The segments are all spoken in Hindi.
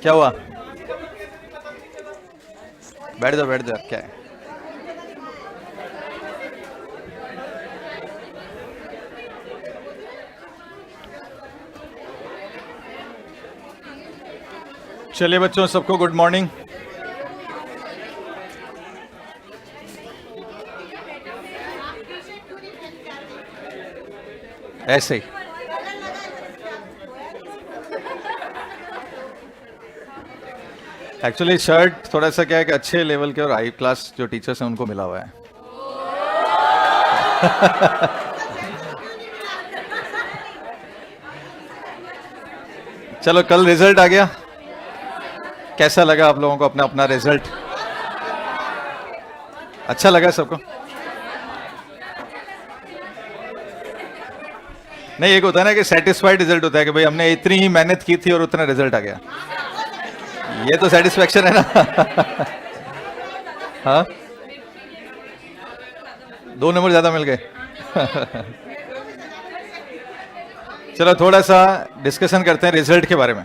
क्या हुआ? बैठ जाओ क्या है? चलिए बच्चों, सबको गुड मॉर्निंग। ऐसे ही एक्चुअली शर्ट थोड़ा सा क्या है कि अच्छे लेवल के और हाई क्लास जो टीचर्स हैं उनको मिला हुआ है। चलो, कल रिजल्ट आ गया, कैसा लगा आप लोगों को अपना अपना रिजल्ट? अच्छा लगा सबको? नहीं, एक होता है ना कि सेटिस्फाइड रिजल्ट होता है कि भाई हमने इतनी ही मेहनत की थी और उतना रिजल्ट आ गया। ये तो सेटिस्फेक्शन है ना। हाँ, 2 नंबर ज्यादा मिल गए। चलो थोड़ा सा डिस्कशन करते हैं रिजल्ट के बारे में।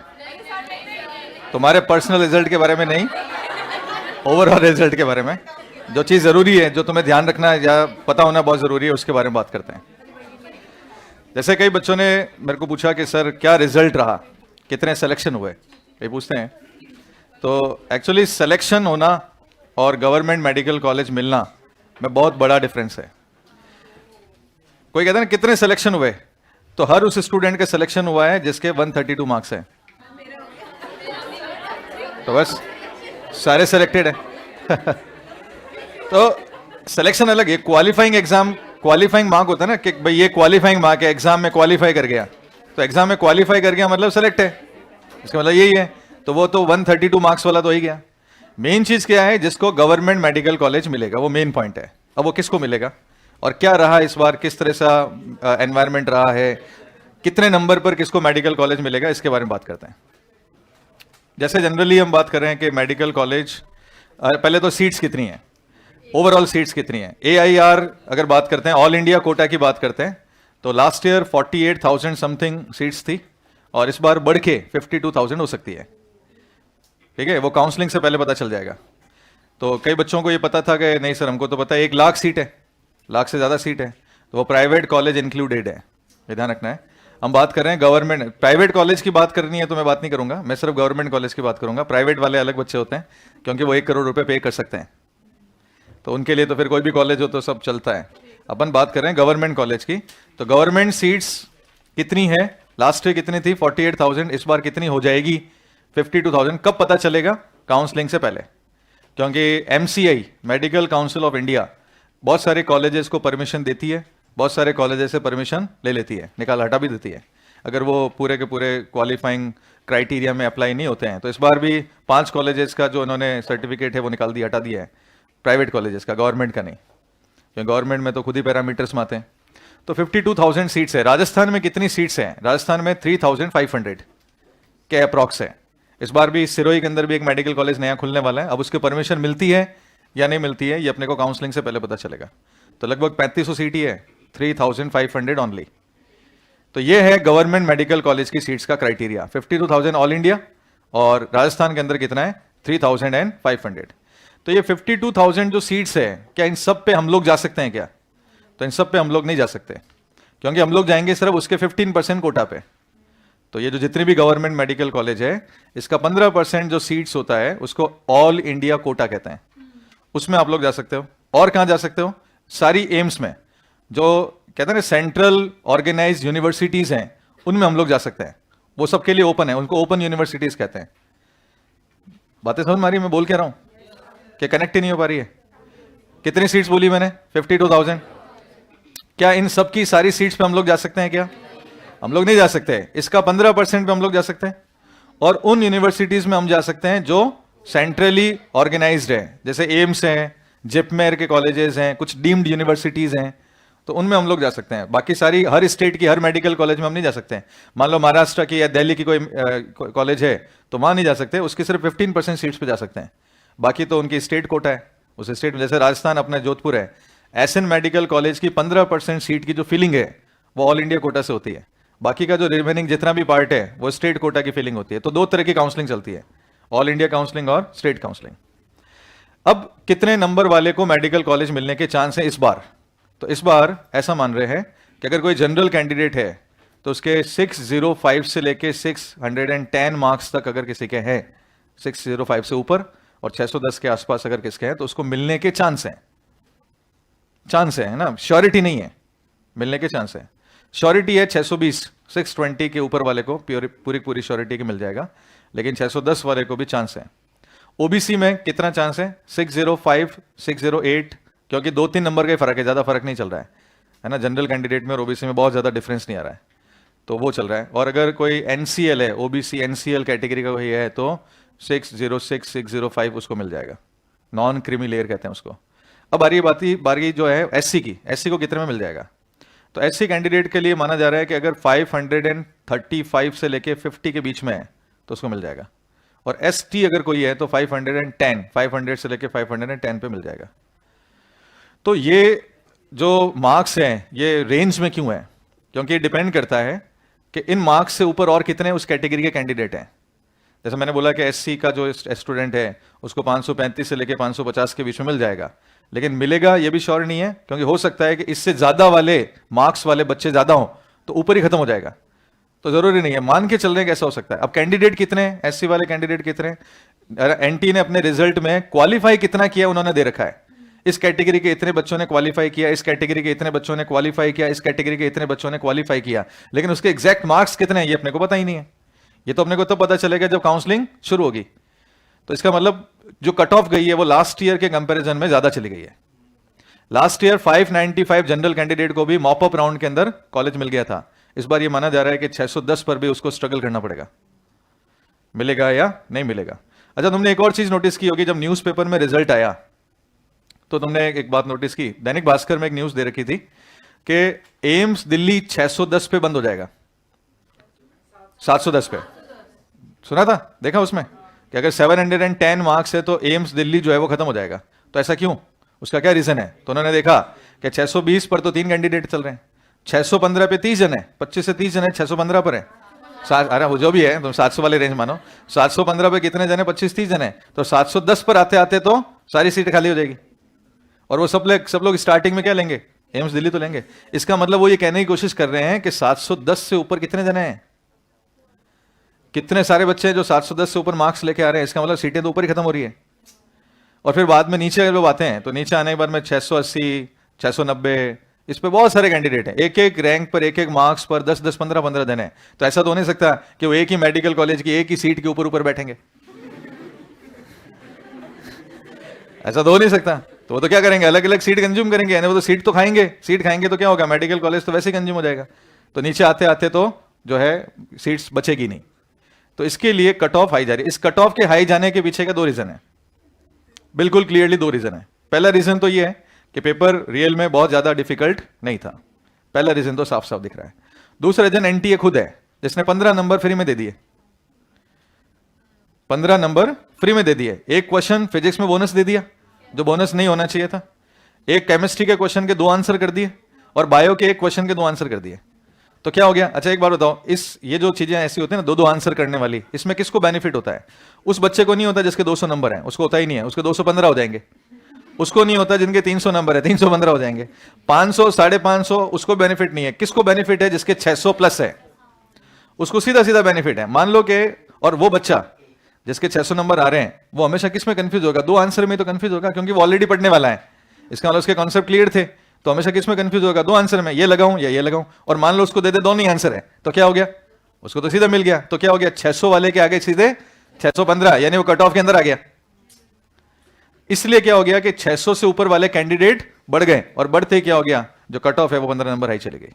तुम्हारे पर्सनल रिजल्ट के बारे में नहीं, ओवरऑल रिजल्ट के बारे में। जो चीज जरूरी है, जो तुम्हें ध्यान रखना या पता होना बहुत जरूरी है, उसके बारे में बात करते हैं। जैसे कई बच्चों ने मेरे को पूछा कि सर क्या रिजल्ट रहा, कितने सिलेक्शन हुए, ये पूछते हैं। तो एक्चुअली सिलेक्शन होना और गवर्नमेंट मेडिकल कॉलेज मिलना में बहुत बड़ा डिफरेंस है। कोई कहता है ना कितने सिलेक्शन हुए, तो हर उस स्टूडेंट का सिलेक्शन हुआ है जिसके 132 मार्क्स है, तो बस सारे सिलेक्टेड है। तो सिलेक्शन अलग है। क्वालिफाइंग एग्जाम, क्वालिफाइंग मार्क होता है ना कि भाई ये क्वालिफाइंग मार्क है, एग्जाम में क्वालिफाई कर गया, तो एग्जाम में क्वालिफाई कर गया मतलब सेलेक्ट है, इसका मतलब यही है। तो वो तो 132 मार्क्स वाला तो ही गया। मेन चीज क्या है, जिसको गवर्नमेंट मेडिकल कॉलेज मिलेगा, वो मेन पॉइंट है। अब वो किसको मिलेगा और क्या रहा इस बार, किस तरह सा एनवायरमेंट रहा है, कितने नंबर पर किसको मेडिकल कॉलेज मिलेगा, इसके बारे में बात करते हैं। जैसे जनरली हम बात कर रहे हैं कि मेडिकल कॉलेज, पहले तो सीट्स कितनी है, ओवरऑल सीट्स कितनी है। AIR अगर बात करते हैं, ऑल इंडिया कोटा की बात करते हैं, तो लास्ट ईयर 48,000 समथिंग सीट्स थी और इस बार बढ़ के 52,000 हो सकती है। ठीक है, वो काउंसलिंग से पहले पता चल जाएगा। तो कई बच्चों को ये पता था कि नहीं सर हमको तो पता है 1 लाख सीट है, लाख से ज़्यादा सीट है, तो वो प्राइवेट कॉलेज इंक्लूडेड है, ये ध्यान रखना है। हम बात कर रहे हैं गवर्नमेंट, प्राइवेट कॉलेज की बात करनी है तो मैं बात नहीं करूंगा, मैं सिर्फ गवर्नमेंट कॉलेज की बात करूंगा। प्राइवेट वाले अलग बच्चे होते हैं क्योंकि वो 1 करोड़ रुपए पे कर सकते हैं, तो उनके लिए तो फिर कोई भी कॉलेज हो तो सब चलता है। अपन बात कर रहे हैं गवर्नमेंट कॉलेज की। तो गवर्नमेंट सीट्स कितनी है, लास्ट ईयर कितनी थी 48,000, इस बार कितनी हो जाएगी 52,000। कब पता चलेगा? काउंसलिंग से पहले, क्योंकि MCI medical council of India बहुत सारे कॉलेजेस को परमिशन देती है, बहुत सारे कॉलेजेस से परमिशन ले लेती है, निकाल हटा भी देती है अगर वो पूरे के पूरे क्वालिफाइंग क्राइटेरिया में अप्लाई नहीं होते हैं। तो इस बार भी 5 कॉलेजेस का जो उन्होंने सर्टिफिकेट है वो निकाल दिया, हटा दिया है, प्राइवेट कॉलेजेस का, गवर्नमेंट का नहीं, क्योंकि गवर्नमेंट में तो खुद ही पैरामीटर्स में आते हैं। तो 52,000 सीट्स है। राजस्थान में कितनी सीट्स हैं? राजस्थान में 3,500 के अप्रॉक्स है। इस बार भी सिरोही के अंदर भी एक मेडिकल कॉलेज नया खुलने वाला है। अब उसकी परमिशन मिलती है या नहीं मिलती है, ये अपने को काउंसलिंग से पहले पता चलेगा। तो लगभग 3500 सीट ही है, 3,500 ऑनली। तो ये है गवर्नमेंट मेडिकल कॉलेज की सीट्स का क्राइटेरिया। 52,000 ऑल इंडिया, और राजस्थान के अंदर कितना है 3,500। तो ये 52,000 जो सीट्स है, क्या इन सब पे हम लोग जा सकते हैं क्या? तो इन सब पे हम लोग नहीं जा सकते, क्योंकि हम लोग जाएंगे सिर्फ उसके 15% कोटा पे। तो ये जो जितनी भी गवर्नमेंट मेडिकल कॉलेज है, इसका 15% जो सीट्स होता है उसको ऑल इंडिया कोटा कहते हैं, उसमें आप लोग जा सकते हो। और कहां जा सकते हो? सारी एम्स में, जो कहते हैं ना सेंट्रल ऑर्गेनाइज्ड यूनिवर्सिटीज हैं, उनमें हम लोग जा सकते हैं। वो सबके लिए ओपन है, उनको ओपन यूनिवर्सिटीज कहते हैं। बातें समझ में आ रही है मैं बोल क्या रहा हूं? कि कनेक्ट ही नहीं हो पा रही है? कितनी सीट्स बोली मैंने? 52,000। क्या इन सब की सारी सीट्स पे हम लोग जा सकते हैं क्या? हम लोग नहीं जा सकते। इसका 15% पे हम लोग जा सकते हैं, और उन यूनिवर्सिटीज में हम जा सकते हैं जो सेंट्रली ऑर्गेनाइज्ड है, जैसे एम्स हैं, जिपमेर के कॉलेजेस हैं, कुछ डीम्ड यूनिवर्सिटीज हैं, तो उनमें हम लोग जा सकते हैं। बाकी सारी हर स्टेट की हर मेडिकल कॉलेज में हम नहीं जा सकते हैं। मान लो महाराष्ट्र की या दिल्ली की कोई कॉलेज है तो वहां नहीं जा सकते, उसकी सिर्फ 15% सीट्स पे जा सकते हैं। बाकी तो उनकी स्टेट कोटा है, उस स्टेट में, जैसे राजस्थान अपना जोधपुर है, एसएन मेडिकल कॉलेज की 15% सीट की जो फिलिंग है वो ऑल इंडिया कोटा से होती है। बाकी का जो रिमेनिंग जितना भी पार्ट है वो स्टेट कोटा की फिलिंग होती है। तो 2 तरह की काउंसलिंग चलती है, ऑल इंडिया काउंसलिंग और स्टेट काउंसलिंग। अब कितने नंबर वाले को मेडिकल कॉलेज मिलने के चांस हैं इस बार? तो इस बार ऐसा मान रहे हैं कि अगर कोई जनरल कैंडिडेट है तो उसके 605 से लेके 610 मार्क्स तक अगर किसी के हैं, 605 से ऊपर और 610 के आसपास अगर किसके हैं, तो उसको मिलने के चांस हैं। चांस है ना, श्योरिटी नहीं है, मिलने के चांस है। श्योरिटी है 620, 620 के ऊपर वाले को पूरी पूरी श्योरिटी की मिल जाएगा, लेकिन 610 वाले को भी चांस है। ओबीसी में कितना चांस है? 605, 608, क्योंकि 2-3 नंबर का ही फर्क है, ज्यादा फर्क नहीं चल रहा है ना। जनरल कैंडिडेट में और ओबीसी में बहुत ज्यादा डिफरेंस नहीं आ रहा है, तो वो चल रहा है। और अगर कोई एनसीएल है, ओबीसी एनसीएल कैटेगरी का कोई है, तो 606, 605 उसको मिल जाएगा, नॉन क्रीमी लेयर कहते हैं उसको। अब बारी जो है एससी की, एससी को कितने में मिल जाएगा? तो एससी कैंडिडेट के लिए माना जा रहा है कि अगर 535 से लेके 50 के बीच में है तो उसको मिल जाएगा। और एसटी अगर कोई है तो 510, 500 से लेके 510 पे मिल जाएगा। तो ये जो मार्क्स हैं ये रेंज में क्यों है? क्योंकि ये डिपेंड करता है कि इन मार्क्स से ऊपर और कितने उस कैटेगरी के कैंडिडेट हैं। जैसे मैंने बोला कि एससी का जो स्टूडेंट है उसको 535 से लेके 550 के बीच में मिल जाएगा, लेकिन मिलेगा ये भी श्योर नहीं है, क्योंकि हो सकता है कि इससे ज्यादा वाले मार्क्स वाले बच्चे ज्यादा हो तो ऊपर ही खत्म हो जाएगा। तो जरूरी नहीं है, मान के चल रहे हैं कैसा हो सकता है। अब कैंडिडेट कितने, एससी वाले कैंडिडेट कितने, एनटी ने अपने रिजल्ट में क्वालिफाई कितना किया उन्होंने दे रखा है। इस कैटेगरी के इतने बच्चों ने क्वालिफाई किया, इस कैटेगरी के इतने बच्चों ने क्वालिफाई किया, इस कैटेगरी के इतने बच्चों ने क्वालिफाई किया, लेकिन उसके एग्जैक्ट मार्क्स कितने हैं ये अपने को पता ही नहीं है। ये तो अपने को तो पता चलेगा जब काउंसलिंग शुरू होगी। तो इसका मतलब जो कट ऑफ गई है वो लास्ट ईयर के कंपैरिजन में ज्यादा चली गई है। लास्ट ईयर 595 जनरल कैंडिडेट को भी मॉप अप राउंड के अंदर कॉलेज मिल गया था। इस बार ये माना जा रहा है कि 610 पर भी उसको स्ट्रगल करना पड़ेगा, मिलेगा या नहीं मिलेगा। अच्छा, तुमने एक और चीज नोटिस की होगी, जब न्यूज़पेपर में रिजल्ट आया तो तुमने एक बात नोटिस की, दैनिक भास्कर में एक न्यूज दे रखी थी कि एम्स दिल्ली 610 पे बंद हो जाएगा, 710 पे। सुना था, देखा उसमें कि अगर 710 मार्क्स है तो एम्स दिल्ली जो है वो खत्म हो जाएगा। तो ऐसा क्यों, उसका क्या रीजन है? तो उन्होंने देखा कि 620 पर तो 3 कैंडिडेट चल रहे हैं, 615 पे 30 जन है, 25 से 30 जन है, 615 पर है। अरे वो जो भी है तुम 700 वाले रेंज मानो, 715 पे कितने जन है? 25-30 जन है, तो 710 पर आते आते तो सारी सीट खाली हो जाएगी। और वो सब लोग स्टार्टिंग में क्या लेंगे? एम्स दिल्ली तो लेंगे। इसका मतलब वो ये कहने की कोशिश कर रहे हैं कि 710 से ऊपर कितने जने हैं, कितने सारे बच्चे हैं जो 710 से ऊपर मार्क्स लेके आ रहे हैं। इसका मतलब सीटें तो ऊपर ही खत्म हो रही है। और फिर बाद में नीचे अगर लोग आते हैं तो नीचे आने के बाद में 680, 690, इस पे बहुत सारे कैंडिडेट हैं, एक एक रैंक पर, एक एक मार्क्स पर 10-10, 15-15 दिन है। तो ऐसा तो हो नहीं सकता कि वो एक ही मेडिकल कॉलेज की एक ही सीट के ऊपर बैठेंगे, ऐसा तो हो नहीं सकता। तो वो तो क्या करेंगे, अलग अलग सीट कंज्यूम करेंगे, यानी वो तो सीट तो खाएंगे, सीट खाएंगे तो क्या होगा, मेडिकल कॉलेज तो वैसे ही कंज्यूम हो जाएगा। तो नीचे आते आते तो जो है सीट्स बचेगी नहीं। तो इसके लिए कट ऑफ हाई जा रही है। इस कट ऑफ के हाई जाने के पीछे का 2 रीजन है, बिल्कुल क्लियरली 2 रीजन है। पहला रीजन तो ये है कि पेपर रियल में बहुत ज्यादा डिफिकल्ट नहीं था, पहला रीजन तो साफ साफ दिख रहा है। दूसरा रीजन एनटीए खुद है, जिसने 15 नंबर फ्री में दे दिए, 15 नंबर फ्री में दे दिए। एक क्वेश्चन फिजिक्स में बोनस दे दिया जो बोनस नहीं होना चाहिए था, एक केमिस्ट्री के क्वेश्चन के 2 आंसर कर दिए, और बायो के एक क्वेश्चन के 2 आंसर कर दिए। तो क्या हो गया? अच्छा एक बार बताओ, ये जो चीजें ऐसी होती है ना 2-2 आंसर करने वाली, इसमें किसको बेनिफिट होता है? उस बच्चे को नहीं होता जिसके 200 नंबर है, उसको होता ही नहीं है, उसके 215 हो जाएंगे। उसको नहीं होता जिनके 300 नंबर है, 315 हो जाएंगे। 500, 550 उसको बेनिफिट नहीं है। किसको बेनिफिट है? जिसके 600 प्लस है, उसको सीधा सीधा बेनिफिट है। मान लो कि, और वो बच्चा जिसके 600 नंबर आ रहे हैं वो हमेशा किस में कंफ्यूज होगा? 2 आंसर में तो कंफ्यूज होगा, क्योंकि वो ऑलरेडी पढ़ने वाला है। इसका मतलब उसके कॉन्सेप्ट क्लियर थे, तो हमेशा किस में कंफ्यूज होगा? 2 आंसर में, ये लगाऊं या ये लगाऊं। और मान लो उसको दे दे दोनों ही आंसर है, तो क्या हो गया? उसको तो सीधा मिल गया। तो क्या हो गया? 600 वाले के आगे सीधे 615, यानी वो कट ऑफ के अंदर आ गया। इसलिए क्या हो गया कि 600 से ऊपर वाले कैंडिडेट बढ़ गए, और बढ़ते क्या हो गया? जो कट ऑफ है वो 15 नंबर हाई चली गई।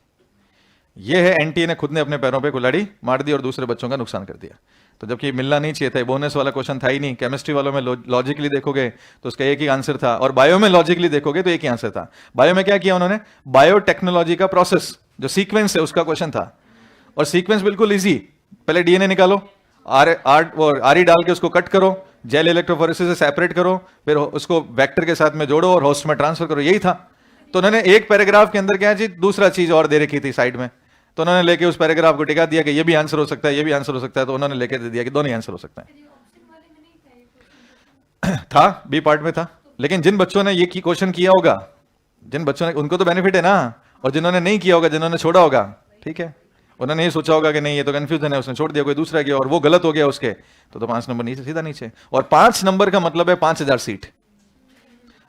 ये है एनटीए ने खुद ने अपने पैरों पे कुल्हाड़ी मार दी और दूसरे बच्चों का नुकसान कर दिया। तो जबकि मिलना नहीं चाहिए था, बोनस वाला क्वेश्चन था ही नहीं। केमिस्ट्री वालों में लॉजिकली देखोगे तो उसका एक ही आंसर था, और बायो में लॉजिकली देखोगे तो एक ही आंसर था। बायो में क्या किया उन्होंने? बायोटेक्नोलॉजी का प्रोसेस जो सीक्वेंस है उसका क्वेश्चन था, और सीक्वेंस बिल्कुल इजी। पहले डीएनए निकालो, आरई डाल के उसको कट करो, जेल इलेक्ट्रोफोरेसिस से सेपरेट करो, फिर उसको वेक्टर के साथ में जोड़ो और होस्ट में ट्रांसफर करो, यही था। तो उन्होंने एक पैराग्राफ के अंदर क्या चीज, दूसरा चीज और दे रखी थी साइड में, तो उन्होंने लेके उस पैराग्राफ को टिका दिया कि ये भी आंसर हो सकता है, ये भी आंसर हो सकता है। तो उन्होंने लेके दे दिया कि दोनों ही आंसर हो सकता है। था, बी पार्ट में था, लेकिन जिन बच्चों ने ये क्वेश्चन किया होगा, जिन बच्चों ने, उनको तो बेनिफिट है ना, और जिन्होंने नहीं किया होगा, जिन्होंने छोड़ा होगा, ठीक है, उन्होंने ये सोचा होगा कि नहीं ये तो कंफ्यूजन है, उसने छोड़ दिया, कोई दूसरा किया और वो गलत हो गया उसके, तो 5 नंबर नीचे, सीधा नीचे। और 5 नंबर का मतलब है 5000 सीट,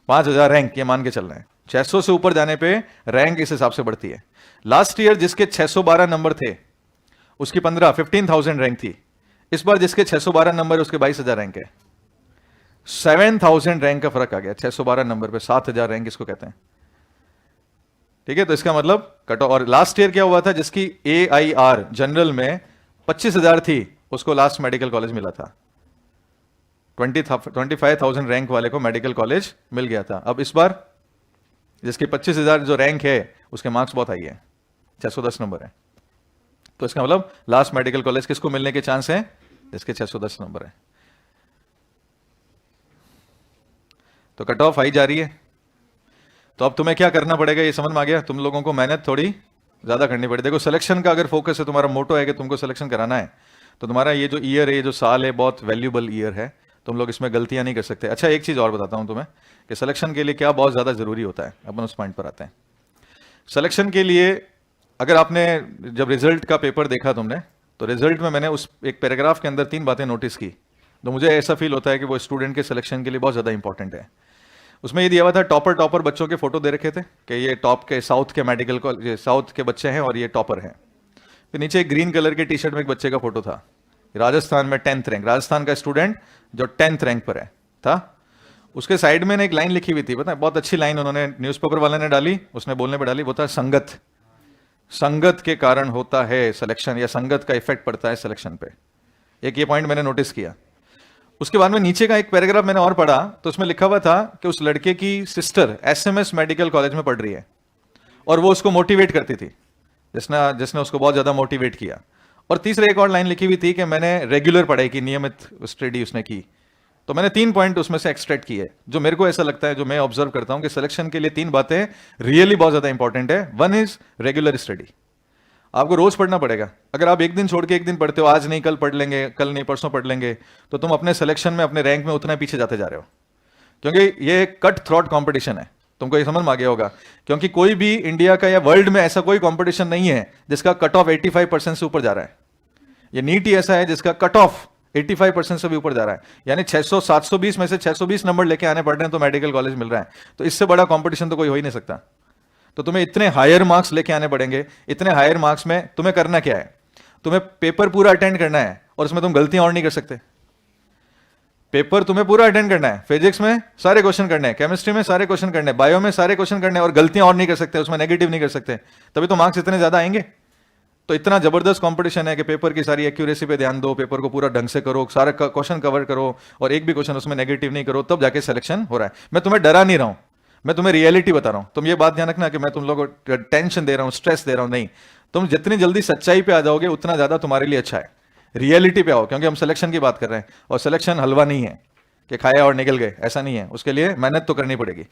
5000 रैंक, ये मान के चल रहे हैं। 600 से ऊपर जाने पे रैंक इस हिसाब से बढ़ती है। लास्ट ईयर जिसके 612 नंबर थे उसकी 15,000 रैंक थी। इस बार जिसके 612 नंबर उसके 22,000 रैंक है। 7,000 रैंक का फर्क आ गया 612 नंबर पे, 7,000 रैंक इसको कहते हैं, ठीक है। तो इसका मतलब कट ऑफ। और लास्ट ईयर क्या हुआ था, जिसकी AIR जनरल में 25,000 थी उसको लास्ट मेडिकल कॉलेज मिला था। 25,000 रैंक वाले को मेडिकल कॉलेज मिल गया था। अब इस बार जिसकी 25,000 जो रैंक है उसके मार्क्स बहुत हाई है, 610 नंबर है। तो इसका मतलब लास्ट मेडिकल कॉलेज किसको मिलने के चांस है, जिसके 610 नंबर है। तो कट ऑफ हाई जा रही है। तो अब तुम्हें क्या करना पड़ेगा, ये समझ में आ गया। तुम लोगों को मेहनत थोड़ी ज्यादा करनी पड़ेगी। देखो सिलेक्शन का अगर फोकस है, तुम्हारा मोटो है कि तुमको सिलेक्शन कराना है, तो तुम्हारा ये जो ईयर है, ये जो साल है, बहुत वैल्यूबल ईयर है। तुम लोग इसमें गलतियां नहीं कर सकते। अच्छा, एक चीज और बताता हूं तुम्हें कि सिलेक्शन के लिए क्या बहुत ज्यादा जरूरी होता है। अपन उस पॉइंट पर आते हैं। सिलेक्शन के लिए अगर आपने जब रिजल्ट का पेपर देखा तुमने, तो रिजल्ट में मैंने उस एक पैराग्राफ के अंदर 3 बातें नोटिस की, तो मुझे ऐसा फील होता है कि वो स्टूडेंट के सिलेक्शन के लिए बहुत ज्यादा इंपॉर्टेंट है। उसमें ये दिया हुआ था, टॉपर बच्चों के फोटो दे रखे थे कि ये टॉप के साउथ के मेडिकल कॉलेज, साउथ के बच्चे हैं और ये टॉपर हैं। फिर नीचे एक ग्रीन कलर के टी शर्ट में एक बच्चे का फोटो था, राजस्थान में 10th रैंक, राजस्थान का स्टूडेंट जो 10th रैंक पर है था। उसके साइड में एक लाइन लिखी हुई थी, पता है, बहुत अच्छी लाइन उन्होंने न्यूज़पेपर वाले ने डाली, उसने बोलने पर डाली, वो था संगत। संगत के कारण होता है सिलेक्शन, या संगत का इफेक्ट पड़ता है सिलेक्शन पे। एक ये पॉइंट मैंने नोटिस किया। उसके बाद में नीचे का एक पैराग्राफ मैंने और पढ़ा, तो उसमें लिखा हुआ था कि उस लड़के की सिस्टर SMS मेडिकल कॉलेज में पढ़ रही है और वो उसको मोटिवेट करती थी, जिसने उसको बहुत ज्यादा मोटिवेट किया। और तीसरे एक और लाइन लिखी हुई थी कि मैंने रेगुलर पढ़ाई की, नियमित स्टडी उसने की। तो मैंने 3 पॉइंट उसमें से एक्सट्रैक्ट किए, जो मेरे को ऐसा लगता है, जो मैं ऑब्जर्व करता हूं कि सिलेक्शन के लिए 3 बातें रियली बहुत ज्यादा इंपॉर्टेंट है। 1 इज रेगुलर स्टडी, आपको रोज पढ़ना पड़ेगा। अगर आप एक दिन छोड़ के एक दिन पढ़ते हो, आज नहीं कल पढ़ लेंगे, कल नहीं परसों पढ़ लेंगे, तो तुम अपने सिलेक्शन में, अपने रैंक में उतना पीछे जाते जा रहे हो। क्योंकि ये कट थ्रोट कंपटीशन है, तुमको ये समझ में आ गया होगा। क्योंकि कोई भी इंडिया का या वर्ल्ड में ऐसा कोई कंपटीशन नहीं है जिसका कट ऑफ 85% से ऊपर जा रहा है। ये नीट ही ऐसा है जिसका कट ऑफ 85% से भी ऊपर जा रहा है। यानी 720 में से 620 नंबर लेके आने पड़ रहे हैं तो मेडिकल कॉलेज मिल रहा है। तो इससे बड़ा कंपटीशन तो कोई हो ही नहीं सकता। तो तुम्हें इतने हायर मार्क्स लेके आने पड़ेंगे। इतने हायर मार्क्स में तुम्हें करना क्या है, तुम्हें पेपर पूरा अटेंड करना है और उसमें तुम गलतियां और नहीं कर सकते। पेपर तुम्हें पूरा अटेंड करना है, फिजिक्स में सारे क्वेश्चन करने हैं, केमिस्ट्री में सारे क्वेश्चन करने हैं, बायो में सारे क्वेश्चन करने हैं, और गलतियां और नहीं कर सकते, उसमें नेगेटिव नहीं कर सकते, तभी तो मार्क्स इतने ज्यादा आएंगे। तो इतना जबरदस्त कंपटीशन है कि पेपर की सारी एक्यूरेसी पे ध्यान दो, पेपर को पूरा ढंग से करो, सारे क्वेश्चन कवर करो और एक भी क्वेश्चन उसमें नेगेटिव नहीं करो, तब जाके सिलेक्शन हो रहा है। मैं तुम्हें डरा नहीं रहा हूं, मैं तुम्हें रियलिटी बता रहा हूं। तुम ये बात ध्यान रखना कि मैं तुम लोगों को टेंशन दे रहा हूं, स्ट्रेस दे रहा हूं, नहीं। तुम जितनी जल्दी सच्चाई पे आ जाओगे उतना ज्यादा तुम्हारे लिए अच्छा है। रियलिटी पे आओ, क्योंकि हम सिलेक्शन की बात कर रहे हैं और सिलेक्शन हलवा नहीं है कि खाया और निकल गए, ऐसा नहीं है। उसके लिए मेहनत तो करनी पड़ेगी,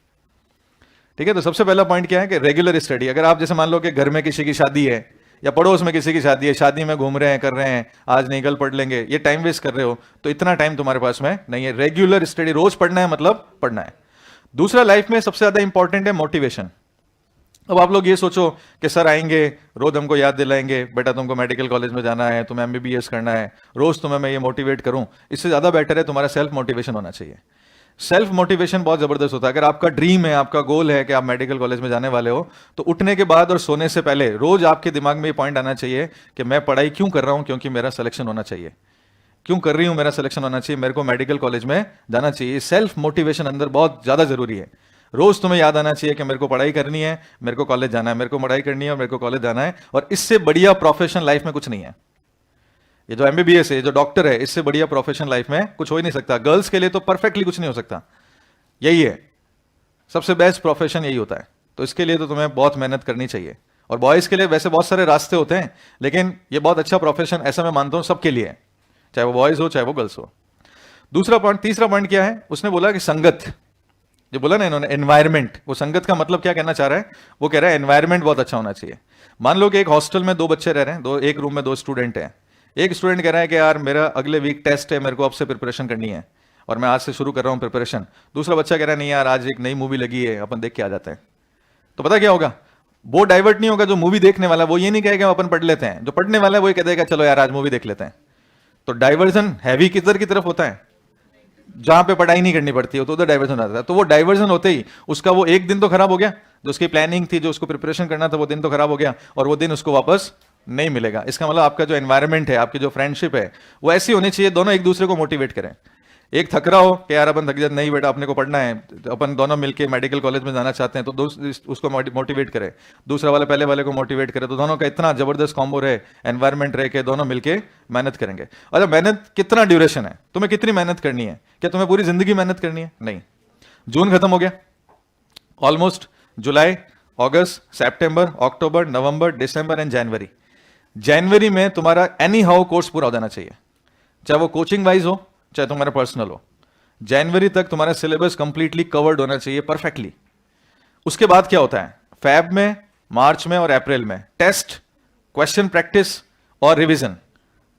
ठीक है। तो सबसे पहला पॉइंट क्या है कि रेगुलर स्टडी। अगर आप जैसे मान लो कि घर में किसी की शादी है या पड़ोस में किसी की शादी है, शादी में घूम रहे हैं, कर रहे हैं, आज नहीं कल पढ़ लेंगे, ये टाइम वेस्ट कर रहे हो, तो इतना टाइम तुम्हारे पास में नहीं है। रेगुलर स्टडी, रोज पढ़ना है, मतलब पढ़ना है। दूसरा, लाइफ में सबसे ज्यादा इंपॉर्टेंट है मोटिवेशन। अब आप लोग ये सोचो कि सर आएंगे, रोज हमको याद दिलाएंगे, बेटा तुमको मेडिकल कॉलेज में जाना है, तुम्हें MBBS करना है, रोज तुम्हें मैं ये मोटिवेट करूं। इससे ज्यादा बेटर है तुम्हारा सेल्फ मोटिवेशन होना चाहिए। सेल्फ मोटिवेशन बहुत जबरदस्त होता है। अगर आपका ड्रीम है, आपका गोल है कि आप मेडिकल कॉलेज में जाने वाले हो, तो उठने के बाद और सोने से पहले रोज आपके दिमाग में ये पॉइंट आना चाहिए कि मैं पढ़ाई क्यों कर रहा हूं, क्योंकि मेरा सिलेक्शन होना चाहिए। क्यों कर रही हूं, मेरा सिलेक्शन होना चाहिए, मेरे को मेडिकल कॉलेज में जाना चाहिए। सेल्फ मोटिवेशन अंदर बहुत ज्यादा जरूरी है। रोज तुम्हें याद आना चाहिए कि मेरे को पढ़ाई करनी है, मेरे को कॉलेज जाना है, मेरे को पढ़ाई करनी है और मेरे को कॉलेज जाना है। और इससे बढ़िया प्रोफेशन लाइफ में कुछ नहीं है। ये जो MBBS है, जो डॉक्टर है, इससे बढ़िया प्रोफेशन लाइफ में कुछ हो ही नहीं सकता। गर्ल्स के लिए तो परफेक्टली कुछ नहीं हो सकता। यही है सबसे बेस्ट प्रोफेशन, यही होता है। तो इसके लिए तो तुम्हें बहुत मेहनत करनी चाहिए। और बॉयज के लिए वैसे बहुत सारे रास्ते होते हैं, लेकिन ये बहुत अच्छा प्रोफेशन, ऐसा मैं मानता हूं, सबके लिए है, चाहे वो बॉयज हो चाहे वो गर्ल्स हो। दूसरा पॉइंट, तीसरा पॉइंट क्या है, उसने बोला कि संगत, जो बोला ना इन्होंने, एनवायरमेंट। वो संगत का मतलब क्या कहना चाह रहा है, वो कह रहा है एनवायरमेंट बहुत अच्छा होना चाहिए। मान लो कि एक हॉस्टल में 2 बच्चे रह रहे हैं, एक रूम में 2 स्टूडेंट हैं। एक स्टूडेंट कह रहा है कि यार मेरा अगले वीक टेस्ट है, मेरे को अब से प्रिपरेशन करनी है। और मैं आज से शुरू कर रहा हूँ प्रिपरेशन, दूसरा बच्चा कह रहा है नहीं यार आज एक नई मूवी लगी है अपन देख के आ जाते हैं, तो पता क्या होगा, वो डाइवर्ट नहीं होगा। जो मूवी देखने वाला वो ये नहीं कहेगा अपन पढ़ लेते हैं, जो पढ़ने वाला है वो ये कह देगा चलो यार आज मूवी देख लेते हैं। तो डाइवर्जन हैवी किधर की तरफ होता है, जहां पे पढ़ाई नहीं करनी पड़ती है तो उधर डाइवर्जन आता है। तो वो डाइवर्जन होते ही उसका वो एक दिन तो खराब हो गया, जो उसकी प्लानिंग थी, जो उसको प्रिपरेशन करना था, वो दिन तो खराब हो गया, और वो दिन उसको वापस नहीं मिलेगा। इसका मतलब आपका जो एनवायरनमेंट है, आपकी जो फ्रेंडशिप है, वो ऐसी होनी चाहिए दोनों एक दूसरे को मोटिवेट करें। एक थक रहा हो कि यार अपन थक जाते, नहीं बेटा अपने को पढ़ना है, तो अपन दोनों मिलके मेडिकल कॉलेज में जाना चाहते हैं, तो उसको मोटिवेट करे, दूसरा वाला पहले वाले को मोटिवेट करे, तो दोनों का इतना जबरदस्त कॉम्बो रहे, एनवायरनमेंट रहे कि दोनों मिलके मेहनत करेंगे। अच्छा, मेहनत कितना ड्यूरेशन है, तुम्हें कितनी मेहनत करनी है, क्या तुम्हें पूरी जिंदगी मेहनत करनी है? नहीं। जून खत्म हो गया, almost July, August, September, October, November, December and जनवरी। जनवरी में तुम्हारा एनी हाउ कोर्स पूरा हो जाना चाहिए, चाहे वो कोचिंग वाइज हो चाहे तुम्हारा पर्सनल हो। जनवरी तक तुम्हारा सिलेबस कंप्लीटली कवर्ड होना चाहिए परफेक्टली। उसके बाद क्या होता है, फेब में, मार्च में और अप्रैल में टेस्ट, क्वेश्चन प्रैक्टिस और रिवीजन।